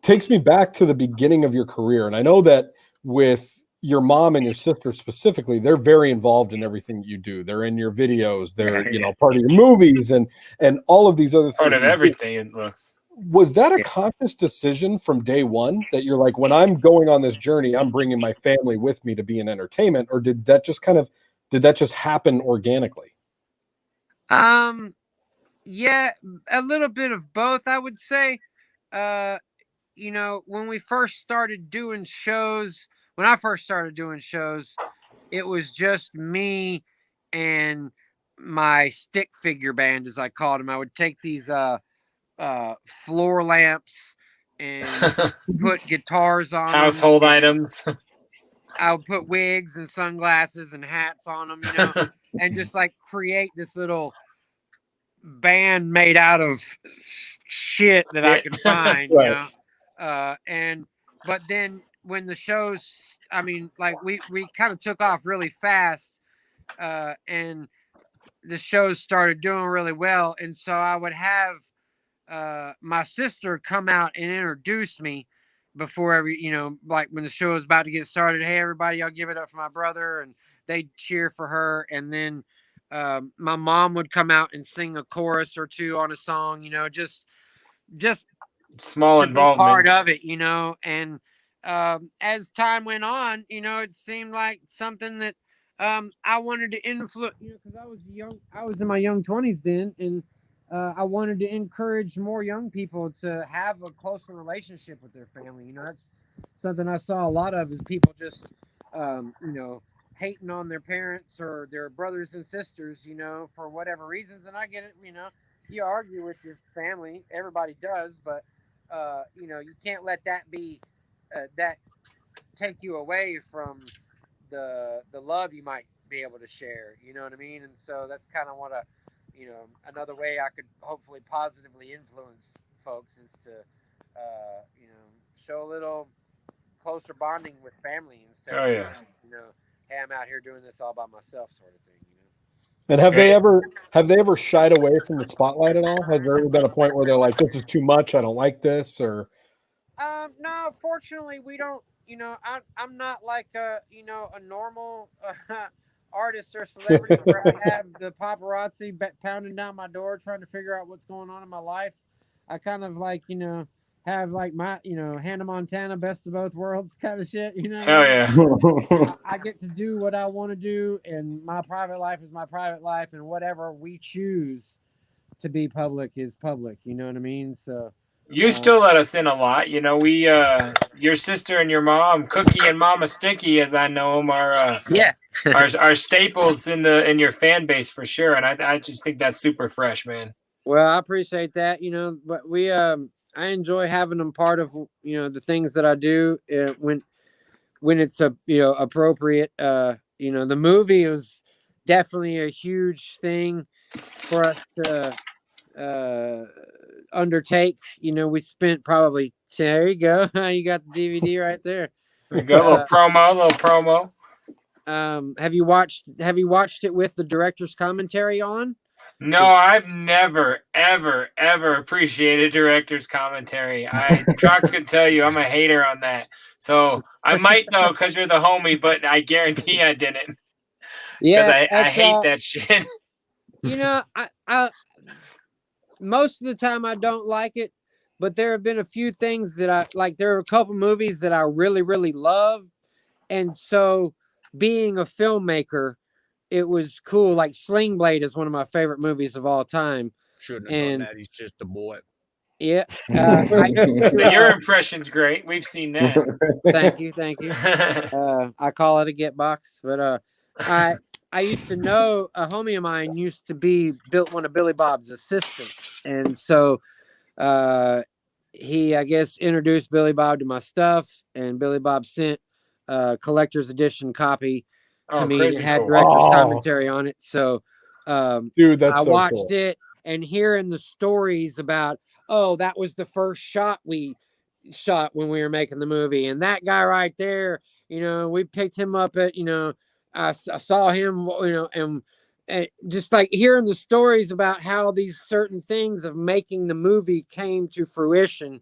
takes me back to the beginning of your career. And I know that with your mom and your sister specifically, they're very involved in everything that you do. They're in your videos, they're, you know, part of your movies and all of these other things. Part of everything, it looks. Was that a conscious decision from day one that you're like, when I'm going on this journey, I'm bringing my family with me to be in entertainment? Or did that just happen organically? Yeah, a little bit of both, I would say. You know, when we first started doing shows, when I first started doing shows, it was just me and my stick figure band, as I called them. I would take these floor lamps and put guitars on household them. items. I would put wigs and sunglasses and hats on them, you know, and just like create this little band made out of shit that I could find, you know. But then when the shows, I mean, like we kind of took off really fast, and the shows started doing really well, and so I would have my sister come out and introduce me before every, you know, like when the show was about to get started. Hey, everybody, y'all give it up for my brother, and they'd cheer for her, and then my mom would come out and sing a chorus or two on a song, you know, just small involvement part of it, you know. And as time went on, you know, it seemed like something that I wanted to influence, you know, because I was in my young 20s then, and I wanted to encourage more young people to have a closer relationship with their family. You know, that's something I saw a lot of, is people just you know, hating on their parents or their brothers and sisters, you know, for whatever reasons. And I get it, you know, you argue with your family, everybody does, but you know, you can't let that be that take you away from the love you might be able to share, you know what I mean? And so that's kind of what you know, another way I could hopefully positively influence folks is to you know, show a little closer bonding with family instead of, you know, hey, I'm out here doing this all by myself sort of thing, you know. And have they ever shied away from the spotlight at all? Has there ever been a point where they're like, this is too much, I don't like this? Or no, fortunately we don't, you know, I'm not like a, you know, a normal artist or celebrity where I have the paparazzi pounding down my door trying to figure out what's going on in my life. I kind of like, you know, have like my, you know, Hannah Montana, best of both worlds kind of shit, you know. Hell yeah. I get to do what I want to do, and my private life is my private life, and whatever we choose to be public is public, you know what I mean? So you still let us in a lot, you know. We your sister and your mom, Cookie and Mama Sticky, as I know them, are are staples in your fan base for sure. And I just think that's super fresh, man. Well, I appreciate that, you know, but we I enjoy having them part of, you know, the things that I do when it's you know, appropriate. You know, the movie was definitely a huge thing for us to undertake. You know, we spent probably, there you go, you got the DVD right there. There you go, little promo. Have you watched it with the director's commentary on? No, I've never, ever, ever appreciated director's commentary. Trox can tell you I'm a hater on that. So I might know because you're the homie, but I guarantee I didn't. Yeah, I hate that shit. You know, I most of the time I don't like it, but there have been a few things that I like. There are a couple movies that I really, really love, and so being a filmmaker, it was cool. Like Sling Blade is one of my favorite movies of all time. Shouldn't have done that. He's just a boy. Yeah. Your impression's great. We've seen that. Thank you. I call it a get box, but I used to know a homie of mine used to be one of Billy Bob's assistants, and so he, I guess, introduced Billy Bob to my stuff, and Billy Bob sent a collector's edition copy to me that had director's commentary on it. So dude, that's I so watched cool. it, and hearing the stories about, oh, that was the first shot we shot when we were making the movie, and that guy right there, you know, we picked him up at, you know, I saw him, you know, and just like hearing the stories about how these certain things of making the movie came to fruition.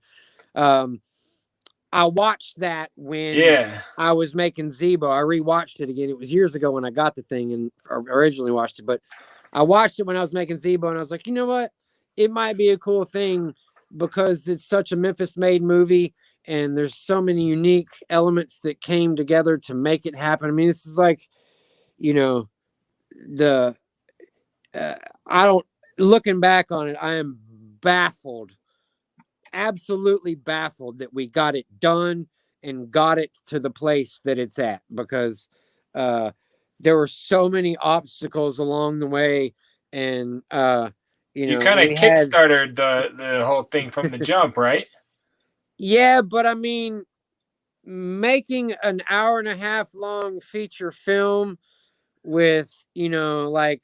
I watched that when I was making Zebo. I rewatched it again. It was years ago when I got the thing and originally watched it, but I watched it when I was making Zebo, and I was like, you know what? It might be a cool thing because it's such a Memphis-made movie, and there's so many unique elements that came together to make it happen. I mean, this is like, you know, I don't looking back on it, I am baffled, absolutely baffled that we got it done and got it to the place that it's at, because there were so many obstacles along the way, and you kind of kickstarted the whole thing from the jump, right? Yeah, but I mean, making an 1.5 hour long feature film with, like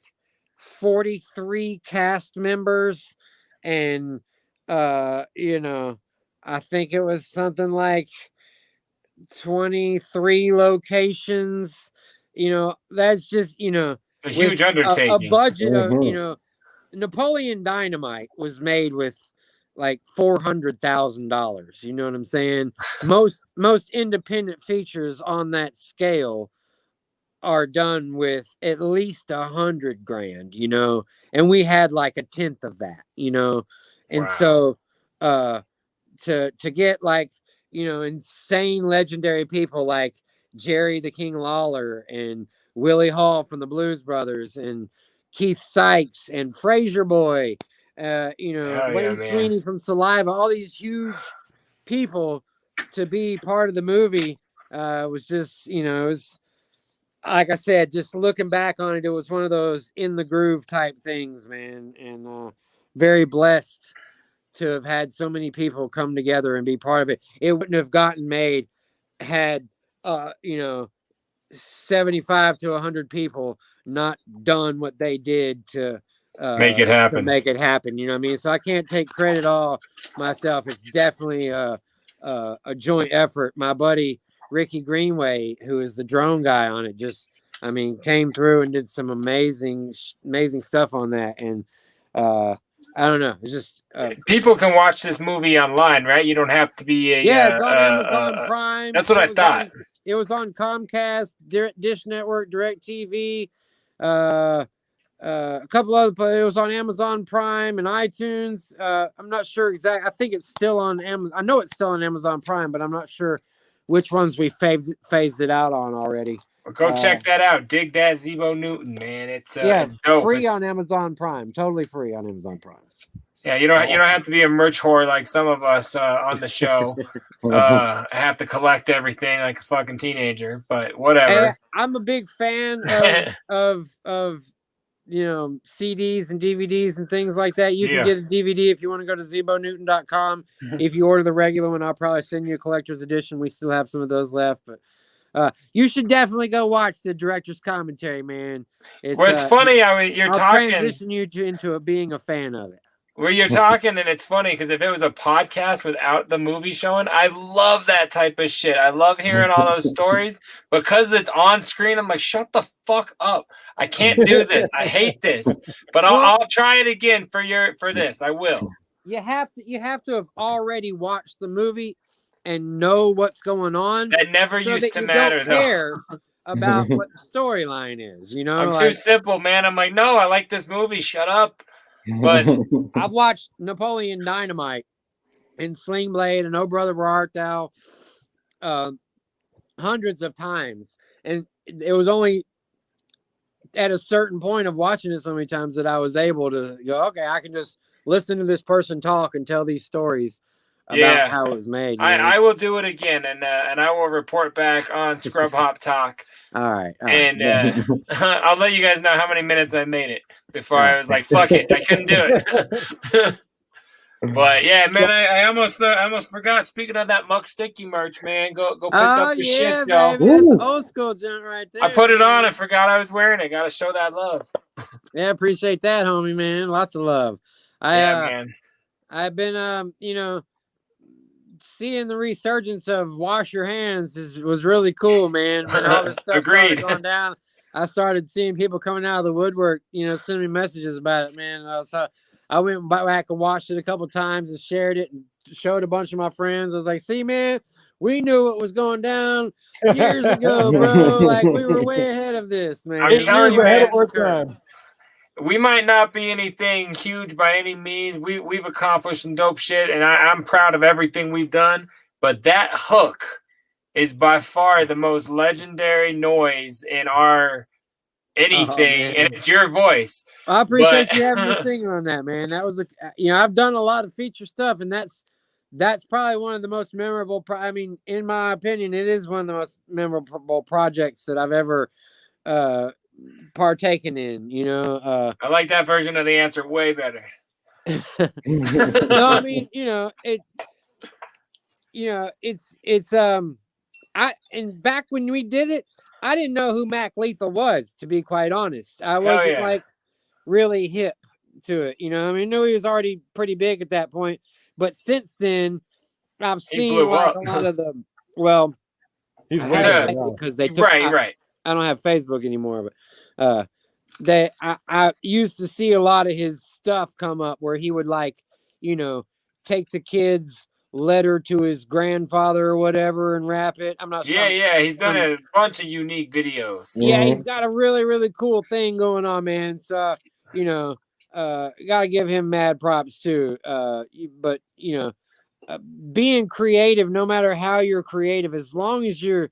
43 cast members, and I think it was something like 23 locations, that's just, it's a huge undertaking. A budget of, Napoleon Dynamite was made with like $400,000. You know what I'm saying? Most independent features on that scale are done with at least $100,000, and we had like 1/10 of that, and so to get like, insane legendary people like Jerry the King Lawler and Willie Hall from the Blues Brothers and Keith Sykes and Fraser Boy, Wayne Sweeney from Saliva, all these huge people to be part of the movie was just, it was, like I said, just looking back on it, it was one of those in the groove type things, man. And very blessed to have had so many people come together and be part of it. It wouldn't have gotten made had, 75 to 100 people not done what they did to make it happen. You know what I mean? So I can't take credit all myself. It's definitely a joint effort. My buddy Ricky Greenway, who is the drone guy on it, came through and did some amazing stuff on that. And I don't know. It's just people can watch this movie online, right? You don't have to be a it's on Amazon Prime. That's what I thought. It was on Comcast, Dish Network, DirecTV, a couple other places. It was on Amazon Prime and iTunes. I'm not sure exactly. I think it's still on Amazon. I know it's still on Amazon Prime, but I'm not sure which ones we phased it out on already. Well, go check that out. Dig that Zebo Newton, man. It's dope. Free on Amazon Prime. Totally free on Amazon Prime. Yeah, you don't have to be a merch whore like some of us on the show. I have to collect everything like a fucking teenager, but whatever. Hey, I'm a big fan of CDs and DVDs and things like that. You can get a DVD if you want to go to ZeboNewton.com. If you order the regular one, I'll probably send you a collector's edition. We still have some of those left, but you should definitely go watch the director's commentary, man. It's funny how you're talking. I'll transition you into being a fan of it. Where you're talking, and it's funny because if it was a podcast without the movie showing, I love that type of shit. I love hearing all those stories. Because it's on screen, I'm like, shut the fuck up. I can't do this. I hate this. But I'll try it again for this. I will. You have to have already watched the movie and know what's going on. That never used to matter, though. Care about what the storyline is, I'm too simple, man. I'm like, no, I like this movie. Shut up. But I've watched Napoleon Dynamite and Sling Blade and Oh Brother Where Art Thou hundreds of times, and it was only at a certain point of watching it so many times that I was able to go, okay, I can just listen to this person talk and tell these stories about how it was made. I will do it again, and I will report back on Scrub Hop Talk. All right. And I'll let you guys know how many minutes I made it before I was like, fuck it, I couldn't do it. But yeah, man, I almost forgot. Speaking of that Muck Sticky merch, man, go pick up your shit, y'all. That's old school junk right there. I put it on and forgot I was wearing it. Got to show that love. Yeah, appreciate that, homie, man. Lots of love. Man. I've been, seeing the resurgence of wash your hands was really cool, man. When all this stuff started going down, I started seeing people coming out of the woodwork, sending me messages about it, man. So I went back and watched it a couple times and shared it and showed a bunch of my friends. I was like, see, man, we knew what was going down years ago, bro. Like, we were way ahead of this, man. I'm telling you, man, we might not be anything huge by any means. We've accomplished some dope shit, and I'm proud of everything we've done. But that hook is by far the most legendary noise in our anything, and it's your voice. I appreciate you having me singing on that, man. That was I've done a lot of feature stuff, and that's probably one of the most memorable. I mean, in my opinion, it is one of the most memorable projects that I've ever partaken in. I like that version of the answer way better. No, I mean, and back when we did it, I didn't know who Mac Lethal was, to be quite honest. I wasn't like really hip to it. I mean, I knew he was already pretty big at that point, but since then I've seen like a lot of the he's because they took right. I don't have Facebook anymore, but I used to see a lot of his stuff come up where he would take the kids' letter to his grandfather or whatever and rap it. I'm not sure. Yeah, he's done a bunch of unique videos. Yeah, he's got a really, really cool thing going on, man. So, gotta give him mad props too. But being creative, no matter how you're creative, as long as you're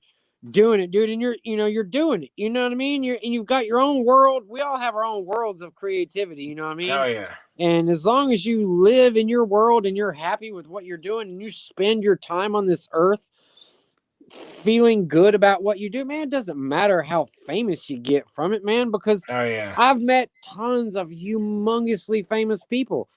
doing it, dude, and you're doing it. You know what I mean? You've got your own world. We all have our own worlds of creativity. You know what I mean? Oh yeah. And as long as you live in your world and you're happy with what you're doing and you spend your time on this earth feeling good about what you do, man, it doesn't matter how famous you get from it, man, because I've met tons of humongously famous people.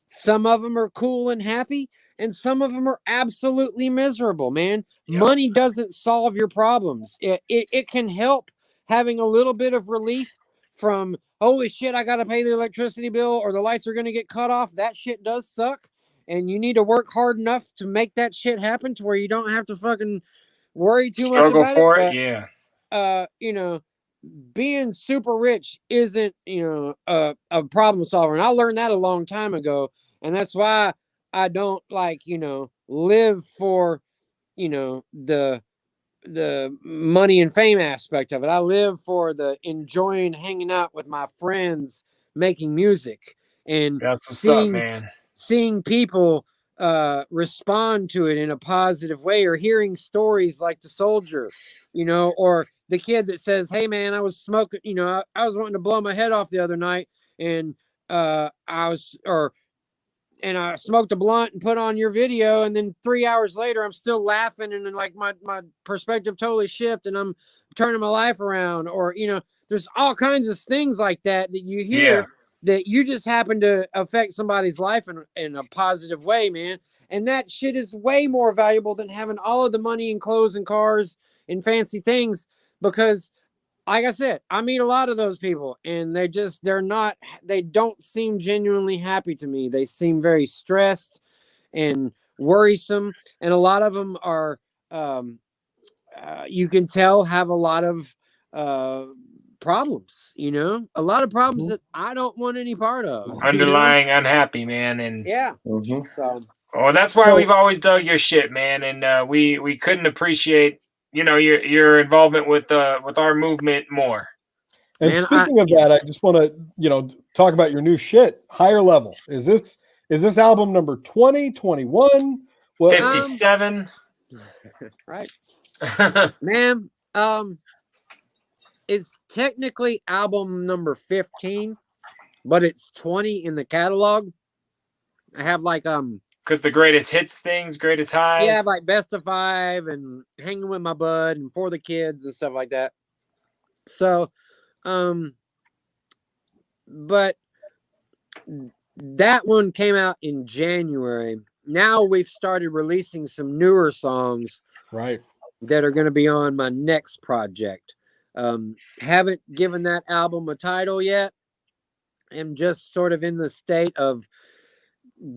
Some of them are cool and happy, and some of them are absolutely miserable, man. Yep. Money doesn't solve your problems. It can help having a little bit of relief from, holy shit, I got to pay the electricity bill or the lights are going to get cut off. That shit does suck. And you need to work hard enough to make that shit happen to where you don't have to fucking worry too much about for it. Yeah. Being super rich isn't, a problem solver. And I learned that a long time ago. And that's why I don't live for, the money and fame aspect of it. I live for the enjoying hanging out with my friends, making music, and that's what's up, man. Seeing people respond to it in a positive way, or hearing stories like the soldier, or the kid that says, hey man, I was smoking, I was wanting to blow my head off the other night, and I smoked a blunt and put on your video, and then 3 hours later I'm still laughing, and then like my perspective totally shifted and I'm turning my life around. Or there's all kinds of things like that you hear that you just happen to affect somebody's life in a positive way, man. And that shit is way more valuable than having all of the money and clothes and cars and fancy things, because like I said, I meet a lot of those people and they don't seem genuinely happy to me. They seem very stressed and worrisome. And a lot of them are, you can tell, have a lot of problems, a lot of problems that I don't want any part of. Underlying unhappy, man. And so, that's why we've always dug your shit, man. And we couldn't appreciate your involvement with our movement more. And speaking of that, I just want to talk about your new shit, Higher Level. Is this album number 20, 21, 57? Right. Man, it's technically album number 15, but it's 20 in the catalog. I have because the greatest hits things, greatest highs. Yeah, like Best of 5 and Hanging with My Bud and For the Kids and stuff like that. So, but that one came out in January. Now we've started releasing some newer songs, right, that are going to be on my next project. Haven't given that album a title yet. I'm just sort of in the state of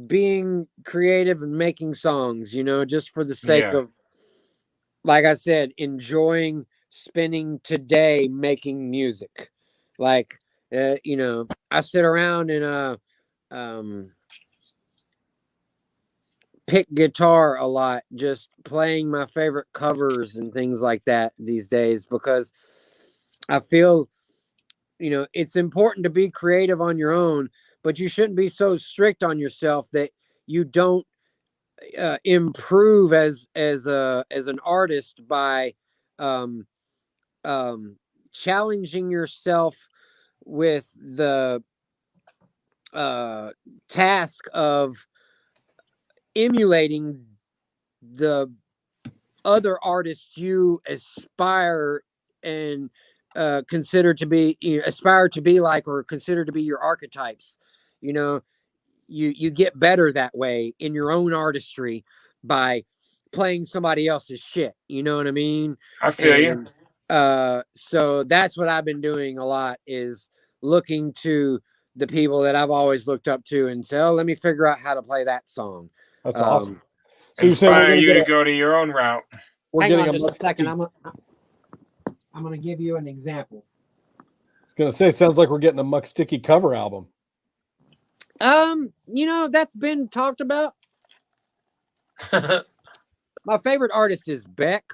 being creative and making songs, just for the sake of, like I said, enjoying spending today making music. Like, I sit around and pick guitar a lot, just playing my favorite covers and things like that these days, because I feel, it's important to be creative on your own, but you shouldn't be so strict on yourself that you don't improve as an artist by challenging yourself with the task of emulating the other artists you aspire and consider to be, aspire to be like, or consider to be your archetypes. You get better that way in your own artistry by playing somebody else's shit. You know what I mean? I feel you. So that's what I've been doing a lot, is looking to the people that I've always looked up to and say, oh, let me figure out how to play that song. That's awesome. So inspire you to go to your own route. Hang on just a second. I'm going to give you an example. I was going to say, sounds like we're getting a Muck Sticky cover album. That's been talked about. My favorite artist is Beck.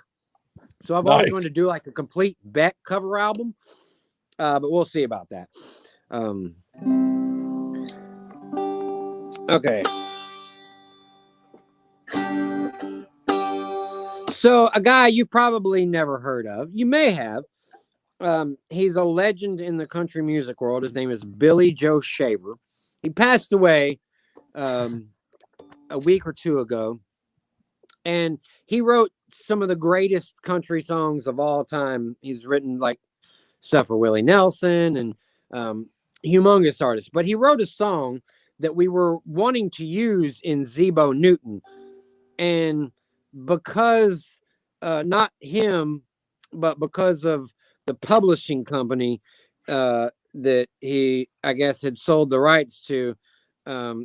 So I've always wanted to do like a complete Beck cover album. But we'll see about that. Okay. So a guy you probably never heard of. You may have. He's a legend in the country music world. His name is Billy Joe Shaver. He passed away a week or two ago. And he wrote some of the greatest country songs of all time. He's written like stuff for Willie Nelson and humongous artists. But he wrote a song that we were wanting to use in Zebo Newton. And because, not him, but because of the publishing company that he, I guess, had sold the rights to,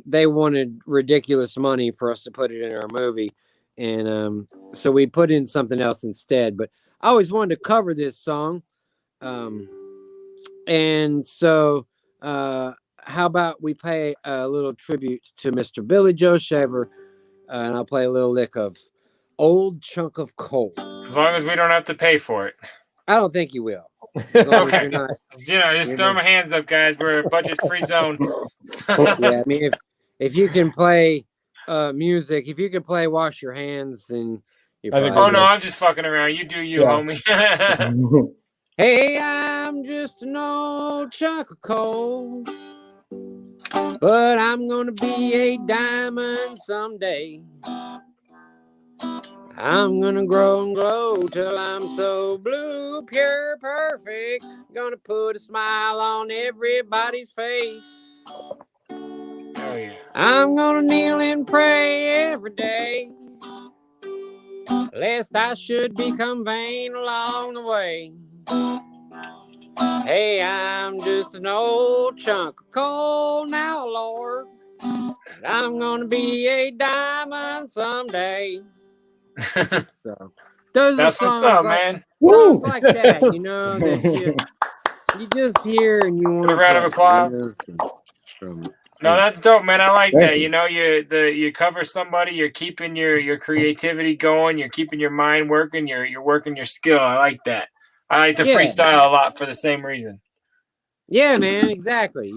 they wanted ridiculous money for us to put it in our movie. And so we put in something else instead. But I always wanted to cover this song. And so how about we pay a little tribute to Mr. Billy Joe Shaver, and I'll play a little lick of Old Chunk of Coal. As long as we don't have to pay for it. I don't think you will. Okay. Just throw my hands up, guys. We're a budget-free zone. Yeah, I mean, if you can play music, if you can play Wash Your Hands, then you're no, I'm just fucking around. You do you, homie. Hey, I'm just an old chunk of coal, but I'm gonna be a diamond someday. I'm gonna grow and glow till I'm so blue, pure, perfect. Gonna put a smile on everybody's face. Oh, yeah. I'm gonna kneel and pray every day, lest I should become vain along the way. Hey, I'm just an old chunk of coal now, Lord. I'm gonna be a diamond someday. So, that's what's up, man. Songs like that, that you just hear and you want a round of applause. No, that's dope, man. I like that. You cover somebody, you're keeping your creativity going, you're keeping your mind working, you're working your skill. I like that. I like to freestyle a lot for the same reason. Yeah, man, exactly.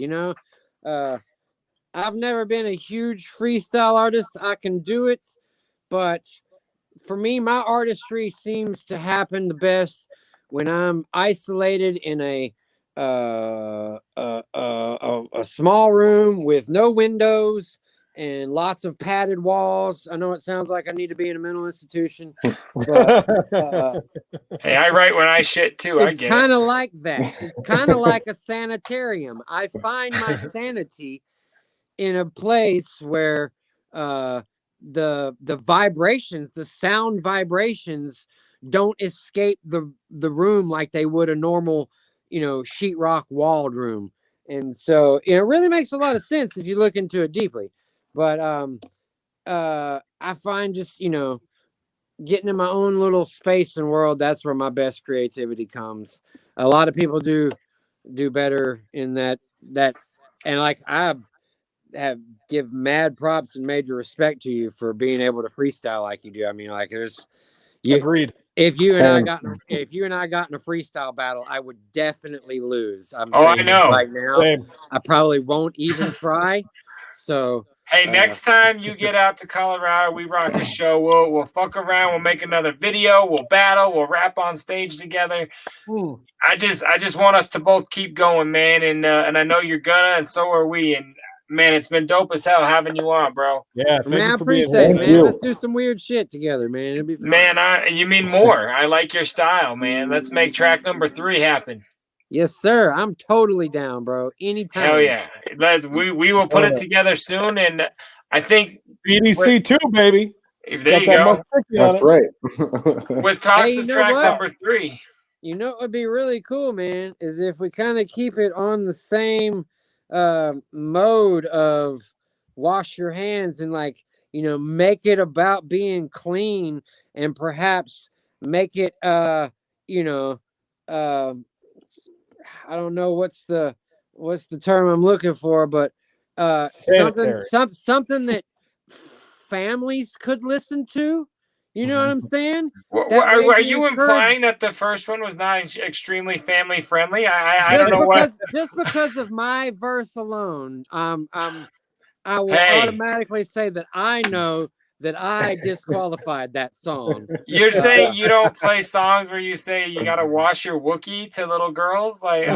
I've never been a huge freestyle artist. I can do it, but for me, my artistry seems to happen the best when I'm isolated in a small room with no windows and lots of padded walls. I know it sounds like I need to be in a mental institution, but hey, I write when I shit too. I get it. It's kind of like that. It's kind of like a sanitarium. I find my sanity in a place where the vibrations, the sound vibrations, don't escape the room like they would a normal, sheetrock walled room. And so it really makes a lot of sense if you look into it deeply. But I find just, getting in my own little space and world, that's where my best creativity comes. A lot of people do better in that, and like I give mad props and major respect to you for being able to freestyle like you do. I mean, like agreed. If you and I got in a freestyle battle, I would definitely lose. I know right now. Same. I probably won't even try. So Hey, next time you get out to Colorado, we rock a show. We'll fuck around. We'll make another video. We'll battle. We'll rap on stage together. I just want us to both keep going, man. And I know you're gonna, and so are we. And man, it's been dope as hell having you on, bro. Yeah, man, I appreciate it, man. Let's do some weird shit together, man. It'll be fun. Man, you mean more? I like your style, man. Let's make track number 3 happen. Yes, sir. I'm totally down, bro. Anytime. Hell yeah. We will put it together soon, and I think BDC too, baby. There you go. That's right. With talks of track number 3. You know what would be really cool, man, is if we kind of keep it on the same mode of wash your hands and make it about being clean, and perhaps make it I don't know what's the term I'm looking for, but something that families could listen to. You know what I'm saying? Are you implying that the first one was not extremely family friendly? I don't know what. Just because of my verse alone, I will automatically say that I know that I disqualified that song. You're saying you don't play songs where you say you gotta wash your Wookiee to little girls? Like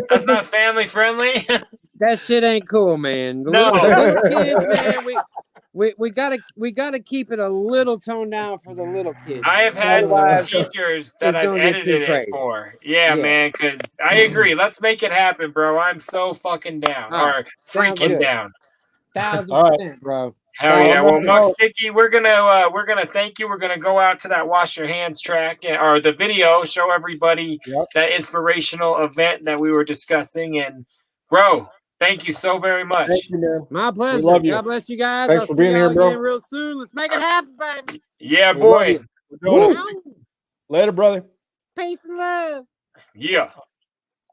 that's not family friendly. That shit ain't cool, man. The No, little kids, man, we gotta keep it a little toned down for the little kids. I have had some teachers that I've edited it for. Yeah, man, because I agree. Let's make it happen, bro. I'm so fucking down, or freaking down. 1000%, bro. Hell yeah! Well, Muck Sticky, we're gonna thank you. We're gonna go out to that Wash Your Hands track or the video, show everybody that inspirational event that we were discussing. And bro, thank you so very much. Thank you, man. My pleasure. God bless you guys. Thanks for being here, bro. Real soon. Let's make it happen, baby. Yeah, boy. We're doing it. Later, brother. Peace and love. Yeah.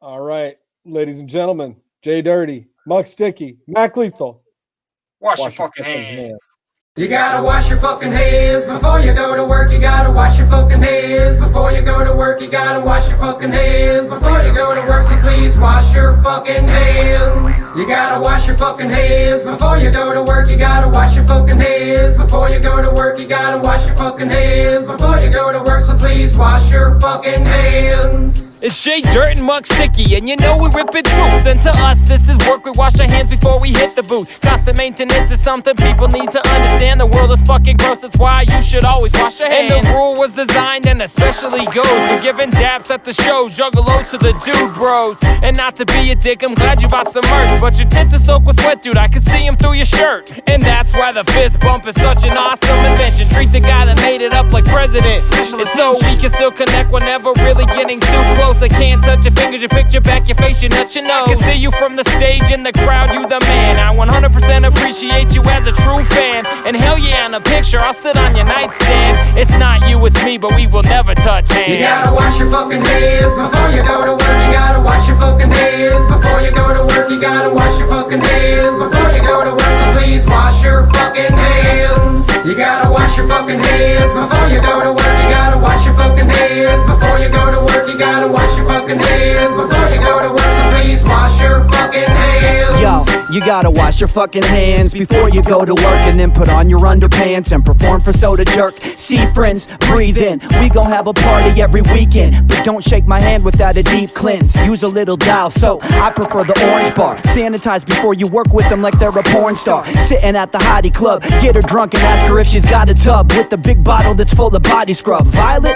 All right, ladies and gentlemen, JDirty, Muck Sticky, Mac Lethal. Wash your fucking hands. You gotta wash your fucking hands before you go to work. You gotta wash your fucking hands before you go to work. You gotta wash your fucking hands before you go to work. So please wash your fucking hands. You gotta wash your fucking hands before you go to work. You gotta wash your fucking hands before you go to work. You gotta wash your fucking hands before you go to work. So please wash your fucking hands. It's JDirty and Muck Sticky, and you know we ripping troops. And to us, this is work. We wash our hands before we hit the booth. Constant maintenance is something people need to understand. The world is fucking gross, that's why you should always wash your hands. And the rule was designed and especially goes for giving daps at the show, juggalos to the dude bros. And not to be a dick, I'm glad you bought some merch, but your tits are soaked with sweat, dude, I can see them through your shirt. And that's why the fist bump is such an awesome invention. Treat the guy that made it up like president. It's so we can still connect whenever really getting too close. I can't touch your fingers, your picture back, your face, your nut, your nose. I can see you from the stage, in the crowd, you the man. I 100% appreciate you as a true fan. And hell yeah, in a picture, I'll sit on your nightstand. It's not you, it's me, but we will never touch hands. You gotta wash your fucking hands before you go to work. You gotta wash your fucking hands before you go to work. You gotta wash your fucking hands before you go to work. So please wash your fucking hands. You gotta wash your fucking hands before you go to work. You gotta wash your fucking hands before you go to work. You gotta wash your fucking hands before you go to work. So please wash your fucking hands. Yo, you gotta wash your fucking hands before you go to work, and then put on your underpants and perform for Soda Jerk. See friends, breathe in. We gon' have a party every weekend, but don't shake my hand without a deep cleanse. Use a little dial soap, I prefer the orange bar. Sanitize before you work with them like they're a porn star. Sitting at the hottie club, get her drunk and ask her if she's got a tub with a big bottle that's full of body scrub. Violet,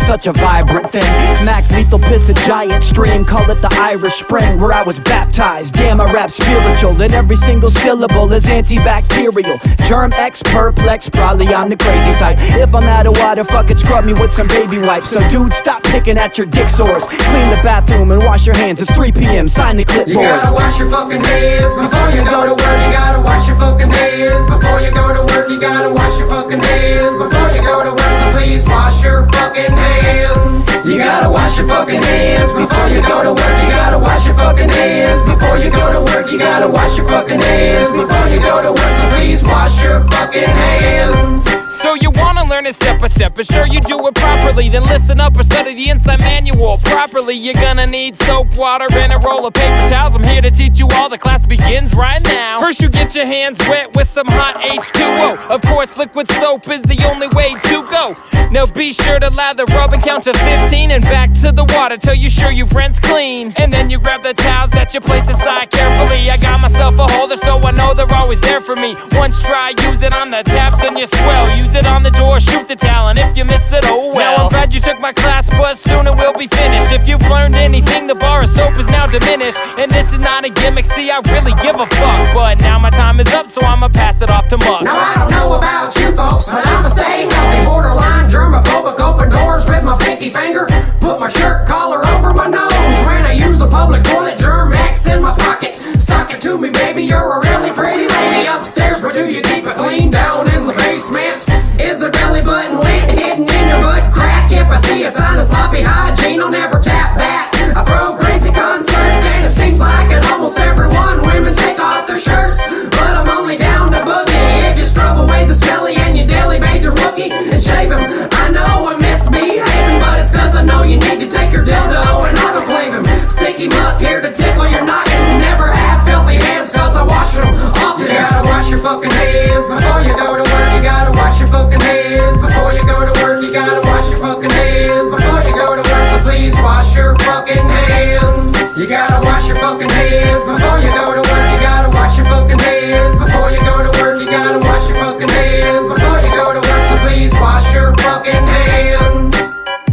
such a vibrant thing. Mac Lethal piss a giant stream, call it the Irish Spring, where I was baptized. Damn, I rap spiritual, and every single syllable is antibacterial. Germ X perplex, probably I'm the crazy type. If I'm out of water, fucking scrub me with some baby wipes. So dude, stop picking at your dick sores. Clean the bathroom and wash your hands. It's 3 p.m. Sign the clipboard. You gotta wash your fucking hands before you go to work. You gotta wash your fucking hands before you go to work. You gotta wash your fucking hands before you go to work. So please wash your fucking hands. You gotta wash your fucking hands before you go to work. You gotta wash your fucking hands before you go to work. You gotta wash your fucking hands before you go to work. So please wash your fucking hands. So you wanna learn it step by step, but sure you do it properly. Then listen up or study the inside manual properly. You're gonna need soap, water, and a roll of paper towels. I'm here to teach you all. The class begins right now. First you get your hands wet with some hot H2O. Of course, liquid soap is the only way to go. Now be sure to lather, rub, and count to 15. And back to the water till you're sure your rinsed clean. And then you grab the towels that you place aside carefully. I got myself a holder so I know they're always there for me. Once try, use it on the taps and you swell. Use it on the door, shoot the towel, and if you miss it, oh well. Now I'm glad you took my class, but soon it will be finished. If you've learned anything, the bar of soap is now diminished. And this is not a gimmick, see, I really give a fuck. But now my time is up, so I'ma pass it off to Muck. Now I don't know about you folks, but I'ma stay healthy. Borderline germophobic, open doors with my pinky finger. Put my shirt collar over my nose when I use a public toilet. Germ-X in my pocket. Suck it to me, baby, you're a really pretty lady. Upstairs, but do you keep it clean? Down in the basement, is the belly button lint hidden in your butt crack? If I see a sign of sloppy hygiene, I'll never tap that. I throw crazy concerts, and it seems like at almost everyone women take off their shirts. But I'm only down to boogie if you scrub away the smelly and you daily bathe your rookie and shave him. I know I'm misbehaving, but it's cause I know you need to take your dildo and autoclave him. Sticky Muck here to tickle your noggin. Never have filthy hands cause I wash them often. You gotta wash your fucking hands before you go to work. You gotta wash your fucking hands before you go to work. You gotta wash your fucking hands before you go to work. So please wash your fucking hands. You gotta wash your fucking hands before you go to work. You gotta wash your fucking hands before you go to work. You gotta wash your fucking hands before you go to work. So please wash your fucking hands.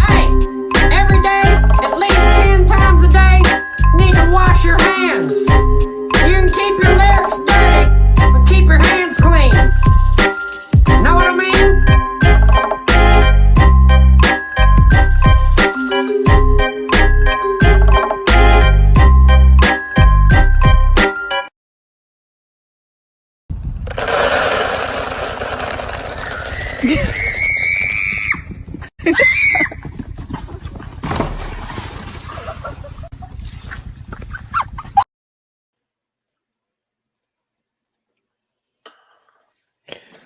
Hey, every day, at least 10 times a day, need to wash your hands. You can keep your lyrics dirty, but keep your hands clean. Know what I mean?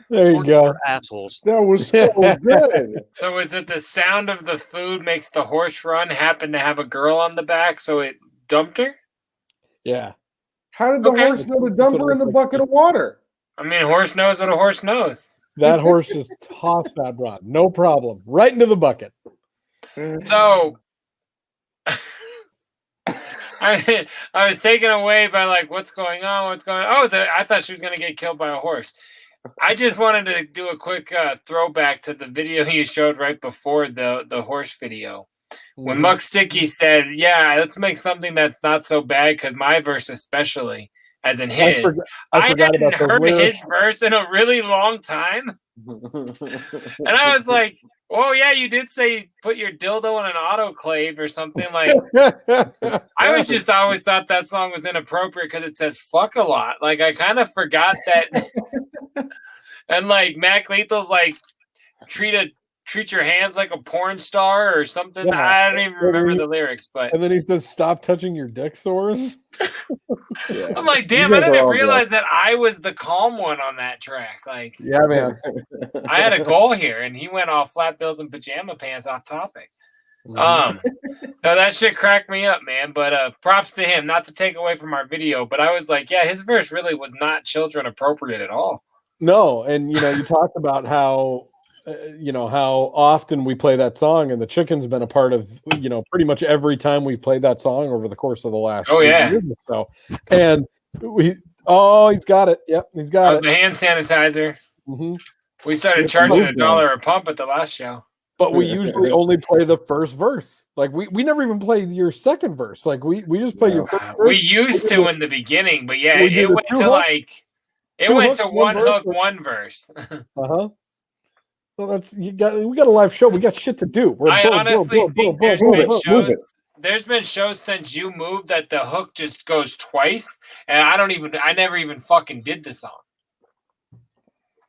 There you go. Assholes. That was so good. So is it the sound of the food makes the horse run happen to have a girl on the back, so it dumped her? Yeah. How did the horse know to dump her in the bucket of water? I mean, horse knows what a horse knows. That horse just tossed that broad. No problem. Right into the bucket. So I was taken away by like, what's going on? What's going on? Oh, I thought she was going to get killed by a horse. I just wanted to do a quick throwback to the video you showed right before the horse video. When Muck Sticky said, yeah, let's make something that's not so bad because my verse especially, as in his. I hadn't heard his verse in a really long time. And I was like, oh, yeah, you did say put your dildo in an autoclave or something. Like, I was just always thought that song was inappropriate because it says fuck a lot. Like, I kind of forgot that. And like Mac Lethal's like treat your hands like a porn star or something. Yeah. I don't even remember the lyrics, but and then he says stop touching your dick sores. Yeah. I'm like, damn, I didn't realize that I was the calm one on that track. Like, yeah, man. I had a goal here and he went all flat bills and pajama pants off topic. No, that shit cracked me up, man. But props to him, not to take away from our video, but I was like, yeah, his verse really was not children appropriate at all. No, and you talked about how how often we play that song, and the chicken's been a part of pretty much every time we played that song over the course of the last years or so. And he's got it. Yep, he's got it. The hand sanitizer. Mm-hmm. We started charging $1 a pump at the last show. But we usually only play the first verse. Like we never even played your second verse. Like we just play your first verse. We used to in the beginning, but yeah, it went to like it went to one hook, one verse. Uh-huh. Well, we got a live show. We got shit to do. I honestly think there's been shows since you moved that the hook just goes twice, and I never even fucking did the song.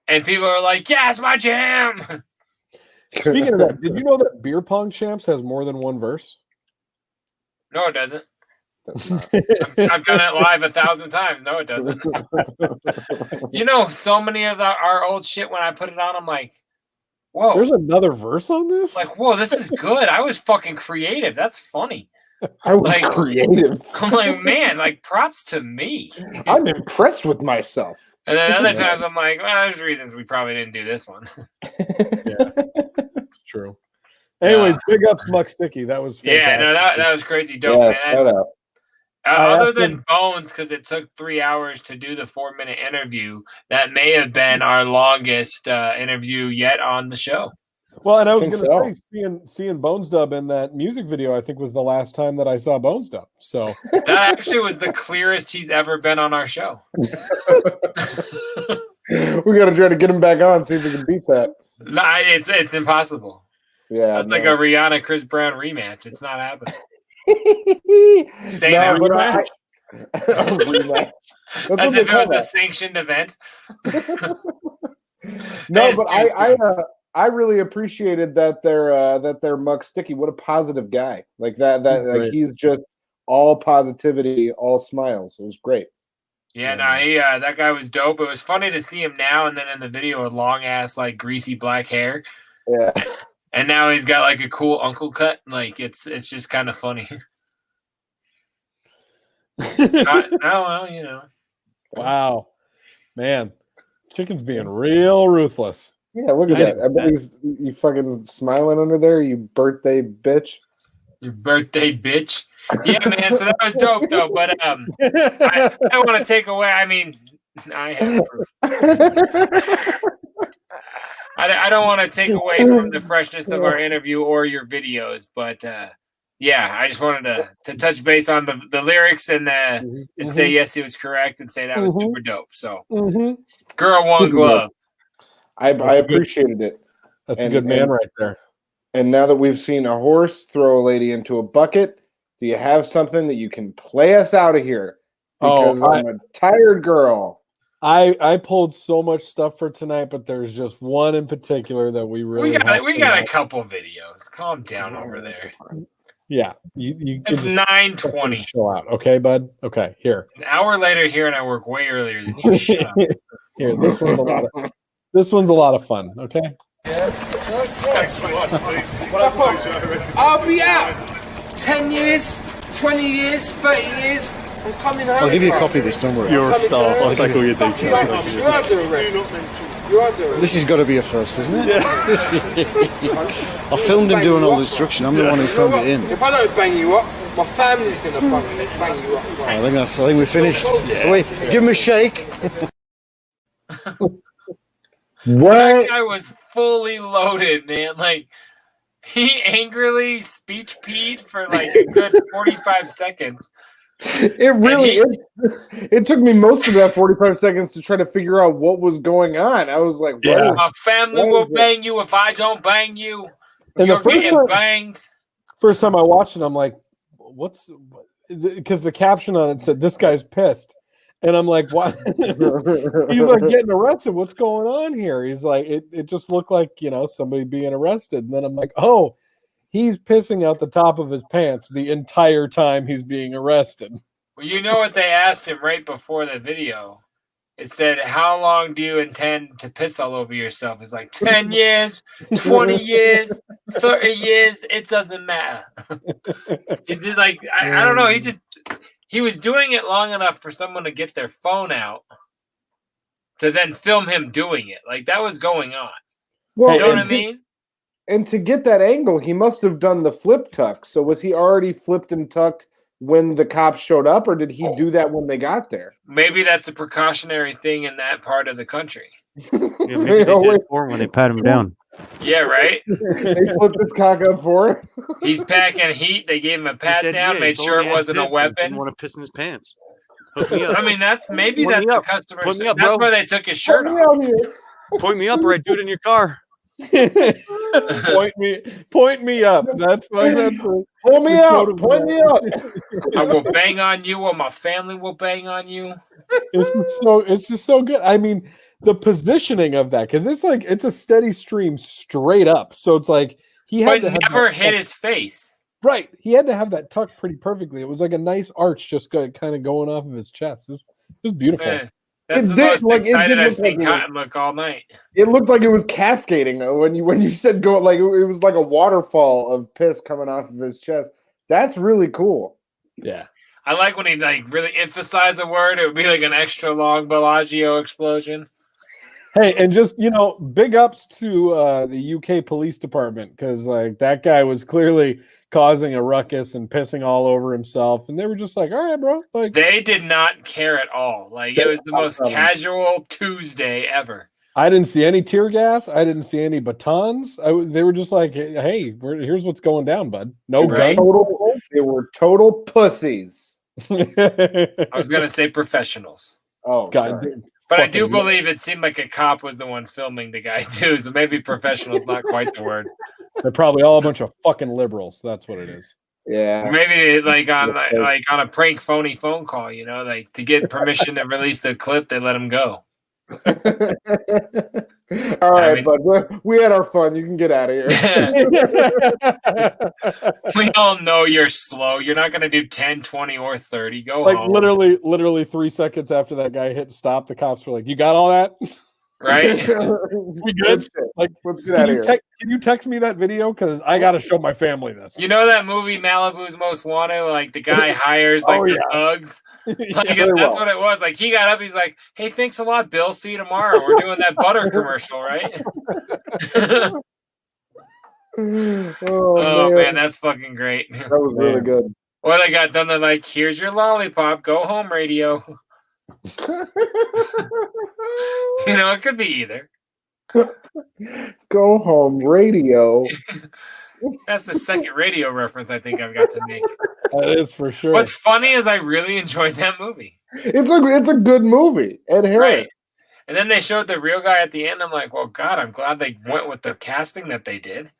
And people are like, "Yeah, it's my jam." Speaking of that, did you know that Beer Pong Champs has more than one verse? No, it doesn't. I've done it live 1,000 times. No, it doesn't. So many of our old shit, when I put it on, I'm like, Whoa. There's another verse on this? Like, whoa, this is good. I was fucking creative. That's funny. I was creative. I'm like, man, like props to me. I'm impressed with myself. And then other times I'm like, well, there's reasons we probably didn't do this one. It's true. Anyways, big ups, Muck Sticky. That was fantastic. Yeah, no, that was crazy dope, man. Other than Bones, because it took 3 hours to do the 4-minute interview, that may have been our longest interview yet on the show. Well, and I was going to say, seeing Bones Dub in that music video, I think was the last time that I saw Bones Dub. So that actually was the clearest he's ever been on our show. We got to try to get him back on, see if we can beat that. No, it's impossible. Yeah, it's like a Rihanna Chris Brown rematch. It's not happening. Same rematch. Rematch. As if it was a sanctioned event. No, but I really appreciated that they're Muck Sticky. What a positive guy. Like that like he's just all positivity, all smiles. It was great. Yeah, no, that guy was dope. It was funny to see him now and then in the video with long ass like greasy black hair. Yeah. And now he's got like a cool uncle cut. Like it's just kind of funny. Well, you know. Wow, man, Chicken's being real ruthless. Yeah, look at that. I bet you fucking smiling under there, you birthday bitch. You birthday bitch. Yeah, man. So that was dope, though. But I don't want to take away. I mean, I have proof. I don't want to take away from the freshness of our interview or your videos, but yeah, I just wanted to touch base on the lyrics and say yes, he was correct, and say that was super dope. So, girl won glove. I appreciated it. That's a good man right there. And now that we've seen a horse throw a lady into a bucket, do you have something that you can play us out of here? Because I'm a tired girl. I pulled so much stuff for tonight, but there's just one in particular that we got a couple videos. Calm down over there. Yeah, you it's 9:20. Chill out, okay, bud. Okay, here. An hour later here, and I work way earlier than you. Shut up. Here, this one's a lot of fun. Okay. I'll be out 10 years, 20 years, 30 years. I'm coming home. I'll give you a copy of this, don't worry. You're a star. I'll take all your details. You're under arrest. This has got to be a first, isn't it? I filmed him doing all the instruction. I'm the one who filmed it in. If I don't bang you up, my family's going to bang you up. I think we're finished. So wait, give him a shake. That guy was fully loaded, man. Like, he angrily speech peed for like a good 45 seconds. It took me most of that 45 seconds to try to figure out what was going on. I was like, my family will bang you if I don't bang you. And you're getting banged. First time I watched it, I'm like, because the caption on it said, "This guy's pissed." And I'm like, what? He's like getting arrested. What's going on here? He's like, it just looked like, somebody being arrested. And then I'm like, oh, he's pissing out the top of his pants the entire time he's being arrested. Well, you know what they asked him right before the video? It said, how long do you intend to piss all over yourself? It's like 10 years, 20 years, 30 years. It doesn't matter. It's just like, I don't know. He was doing it long enough for someone to get their phone out to then film him doing it. Like, that was going on. Well, you know what I mean? And to get that angle, he must have done the flip tuck. So was he already flipped and tucked when the cops showed up, or did he do that when they got there? Maybe that's a precautionary thing in that part of the country. Yeah, maybe they did for when they pat him down. Yeah, right? They flipped his cock up for him. He's packing heat. They gave him a pat down, made sure it wasn't a weapon. Didn't want to piss in his pants. Hook me up. I mean, that's a customer. Put me up, that's bro. why they took his shirt off. Point me up, or I do it in your car. Point me up. That's why. Pull me up. Point me up. I will bang on you, or my family will bang on you. It's just so good. I mean, the positioning of that, because it's a steady stream straight up. So it's like he had to never hit his face. Right. He had to have that tucked pretty perfectly. It was like a nice arch just kind of going off of his chest. It was beautiful. Man. That's the most excited I've seen Cotton look all night. It looked like it was cascading when you said go, like it was like a waterfall of piss coming off of his chest. That's really cool. Yeah. I like when he like really emphasized a word. It would be like an extra long Bellagio explosion. Hey, and just, big ups to the UK police department, because like that guy was clearly causing a ruckus and pissing all over himself, and they were just like, all right, bro. Like, they did not care at all. Like, it was the most casual Tuesday ever. I didn't see any tear gas. I didn't see any batons. They were just like, hey, here's what's going down, bud. No gun. They were total pussies. I was going to say professionals. Oh, God. But I do believe it seemed like a cop was the one filming the guy, too. So maybe professional's not quite the word. They're probably all a bunch of fucking liberals. That's what it is. Yeah. Maybe like on a prank phony phone call, like to get permission to release the clip, they let him go. All right, bud. We had our fun. You can get out of here. We all know you're slow. You're not going to do 10, 20, or 30. Go home. Literally 3 seconds after that guy hit stop, the cops were like, "You got all that?" Right? We good? Like, let's get out of here. Can you text me that video? Because I got to show my family this. You know that movie Malibu's Most Wanted? Like the guy hires the thugs. Like, that's what it was. Like he got up, he's like, "Hey, thanks a lot, Bill. See you tomorrow. We're doing that butter commercial, right?" Oh man, that's fucking great. That was really good. Or they got done. They're like, "Here's your lollipop. Go home, radio." It could be either. Go home, radio. That's the second radio reference I think I've got to make. That is for sure. What's funny is I really enjoyed that movie. It's a good movie. Ed Harris. Right. And then they showed the real guy at the end. I'm like, well, God, I'm glad they went with the casting that they did.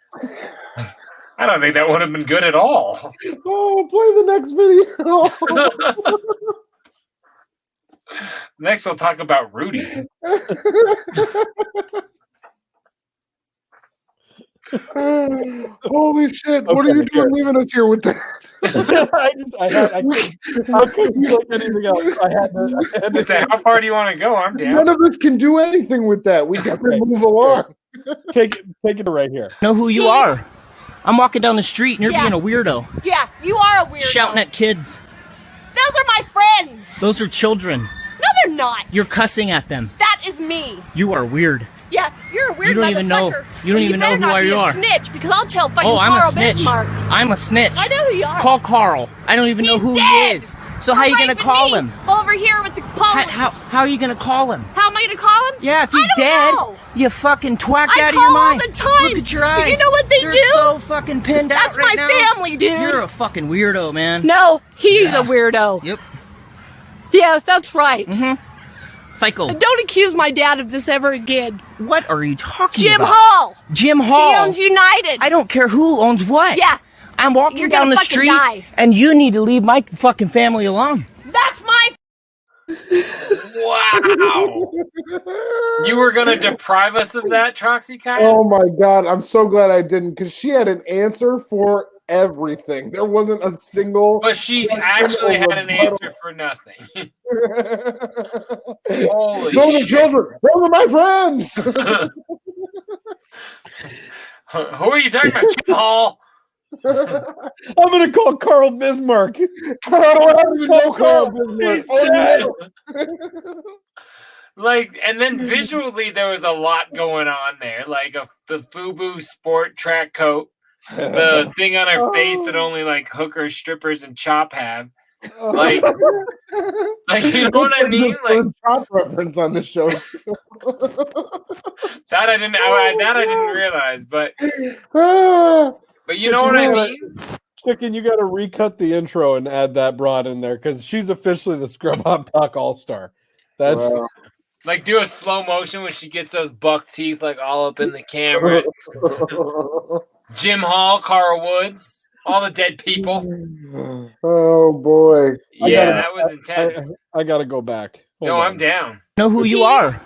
I don't think that would have been good at all. Oh, play the next video. Next, we'll talk about Rudy. Holy shit! What are you doing leaving us here with that? I couldn't look at anything else. I had to say, how far do you want to go? I'm down. None of us can do anything with that. We got to move along. Take it right here. Know who you are? I'm walking down the street and you're being a weirdo. Yeah, you are a weirdo. Shouting at kids. Those are my friends. Those are children. No, they're not. You're cussing at them. That is me. You are weird. Yeah, you're a weird You don't even know. You don't even know who you are. Snitch, because I'll tell fucking I'm Carl a snitch. Bismarck. I'm a snitch. I know who you are. Call Carl. I don't even know who dead. he is. So how are you gonna call him? Over here with the police. How are you gonna call him? How am I gonna call him? Yeah, if he's dead, you fucking twacked out of your mind. I call all the time. Look at your eyes. You know what they You're do? so fucking pinned out That's right now. my family, dude. You're a fucking weirdo, man. No, he's a weirdo. Yep. Yes, that's right. Mm-hmm. Psycho. Don't accuse my dad of this ever again. What are you talking Jim about? Hall. Jim Hall. He owns United. I don't care who owns what. Yeah. I'm walking You're down gonna the fucking street, die. and you need to leave my fucking family alone. That's my... Wow. You were going to deprive us of that, Troxy Cotton? Oh my God. I'm so glad I didn't, because she had an answer for everything. There wasn't a single... But she actually had an answer for nothing. Holy Those shit. are children. Those are my friends. Who are you talking about, Jim Hall? I'm gonna call Carl Bismarck. Carl, I don't even know Carl Bismarck. Like, and then visually there was a lot going on there, like the FUBU sport track coat, the thing on her face that only like hookers, strippers, and Chop have. Like you know what I mean? Like Chop reference on the show. that I didn't realize, but you know what I mean? Chicken, you got to recut the intro and add that broad in there because she's officially the Scrub Hop Talk All-Star. That's like do a slow motion when she gets those buck teeth like all up in the camera. Jim Hall, Carl Woods, all the dead people. Oh boy! Yeah, that was intense. I got to go back. No, I'm down. Know who you are?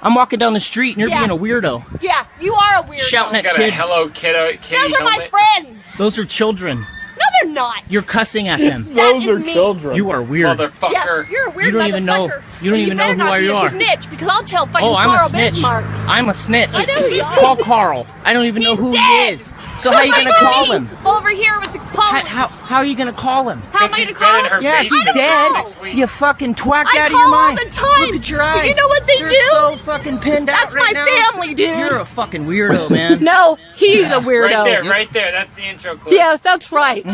I'm walking down the street and you're being a weirdo. Yeah, you are a weirdo. Shouting at got kids. A Hello Kitty Those are helmet. my friends. Those are children. No, they're not. You're cussing at them. Those is are me. children. You are weird. Motherfucker. Yeah, you're a weird You don't even know. motherfucker. You don't even know better who not you be are. a snitch, because I'll tell fucking Oh, I'm Carl a snitch. Bismarck. I'm a snitch. I know you are. Call Carl. I don't even know who dead. he is. So how are you gonna call him? Over here with the police. How are you gonna call him? How am I gonna call him? Yeah, if he's dead, you fucking twacked I out of call your mind. all the time. Look at your eyes. You know what they They're do? so fucking pinned That's out right my now. family, dude. You're a fucking weirdo, man. No, he's a weirdo. Right there. That's the intro clip. Yes, that's right.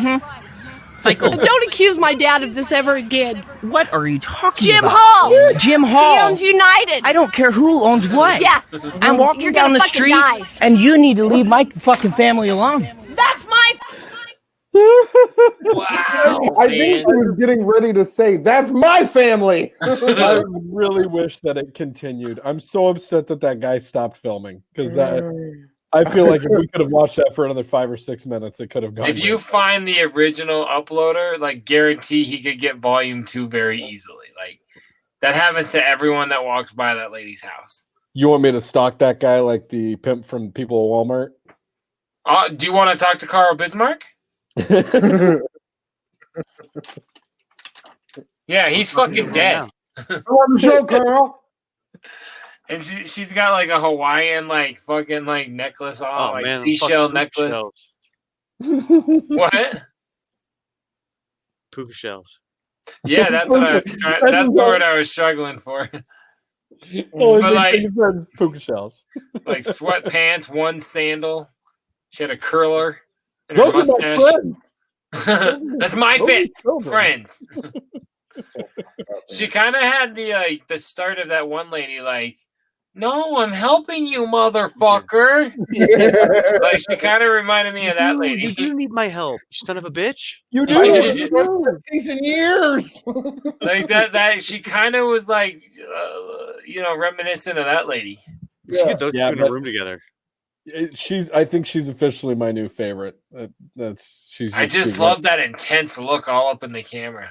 Psycho. And don't accuse my dad of this ever again. What are you talking Jim about? Hall. Jim Hall. He owns United. I don't care who owns what. Yeah. I'm walking You're down gonna the fucking street, die. and you need to leave my fucking family alone. That's my. I think she was getting ready to say, "That's my family." I really wish that it continued. I'm so upset that that guy stopped filming because I feel like if we could have watched that for another 5 or 6 minutes, it could have gone. If you find the original uploader, like guarantee he could get volume 2 very easily. Like that happens to everyone that walks by that lady's house. You want me to stalk that guy like the pimp from people at Walmart? Do you want to talk to Carl Bismarck? Yeah, he's fucking dead. I'm Joe Carl. And she's got like a Hawaiian like fucking like necklace on, like man, seashell fucking necklace. shells. What? Puka shells. Yeah, that's what I was trying. That's the word I was struggling for. Oh, But like puka shells. like sweatpants, one sandal. She had a curler and a Those are my mustache. friends. That's my Those fit, are children. friends. She kind of had the start of that one lady, like, "No, I'm helping you, motherfucker." Like she kind of reminded me of that lady. You do need my help, you son of a bitch. You do. In years. Like that. She kind of was like, reminiscent of that lady. We should get those two in a but- room together. I think she's officially my new favorite. I just love that intense look all up in the camera.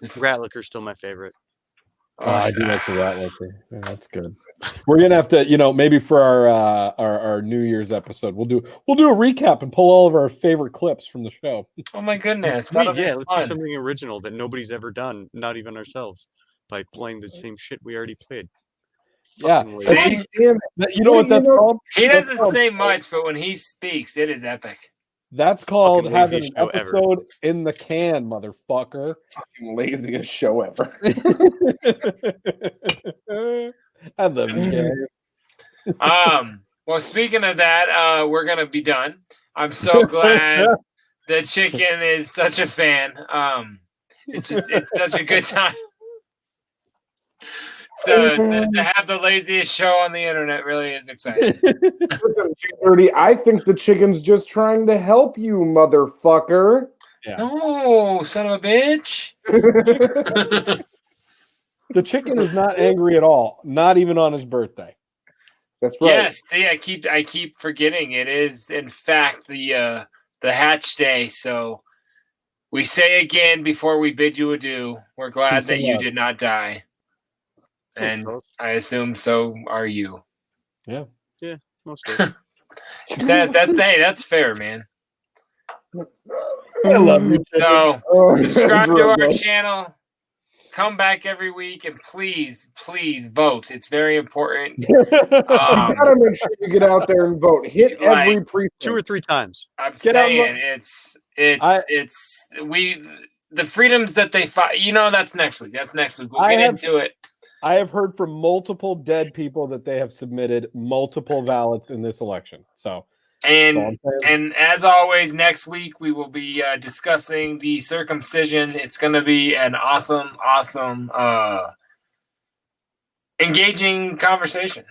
Ratlicker's still my favorite. I do like the rat liquor. Yeah, that's good. We're gonna have to, maybe for our New Year's episode, we'll do a recap and pull all of our favorite clips from the show. Oh my goodness! Sweet, yeah, let's do something original that nobody's ever done, not even ourselves, by playing the same shit we already played. Yeah, see? You know what that's called? He That's doesn't called- say much, but when he speaks, it is epic. That's called Fucking having laziest an show ever. episode in the can, motherfucker. Fucking laziest show ever. I love you guys. Well, speaking of that, we're gonna be done. I'm so glad that Chicken is such a fan. It's such a good time. So to have the laziest show on the internet really is exciting. Listen, JDirty, I think the chicken's just trying to help you, motherfucker. No, son of a bitch. The chicken is not angry at all, not even on his birthday. That's right. Yes, see, I keep forgetting it is in fact the hatch day. So we say again before we bid you adieu, we're glad Peace that and you love. did not die. And I assume so are you. Yeah. Yeah, most days. That's fair, man. I love you. So Oh, subscribe to real our good. channel. Come back every week and please vote. It's very important. You gotta make sure you get out there and vote. Hit every Like, precinct. 2 or 3 times. I'm Get out saying the freedoms that they fight. That's next week. That's next week. We'll get into it. I have heard from multiple dead people that they have submitted multiple ballots in this election. So, And as always, next week we will be discussing the circumcision. It's going to be an awesome, engaging conversation.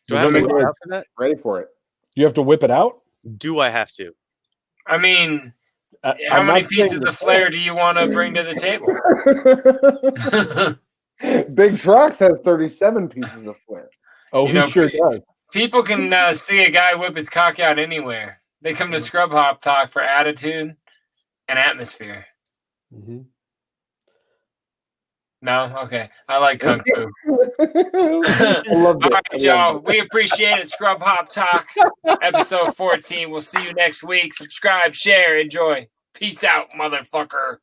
Do I have to go out for that? Ready for it. You have to whip it out? Do I have to? I mean, how many pieces of flair do you want to bring to the table? Big Trox has 37 pieces of flair. Oh, he sure does. People can see a guy whip his cock out anywhere. They come to Scrub Hop Talk for attitude and atmosphere. Mm-hmm. No? Okay. I like Kung Fu. I love All this. right, y'all. We appreciate it. Scrub Hop Talk, episode 14. We'll see you next week. Subscribe, share, enjoy. Peace out, motherfucker.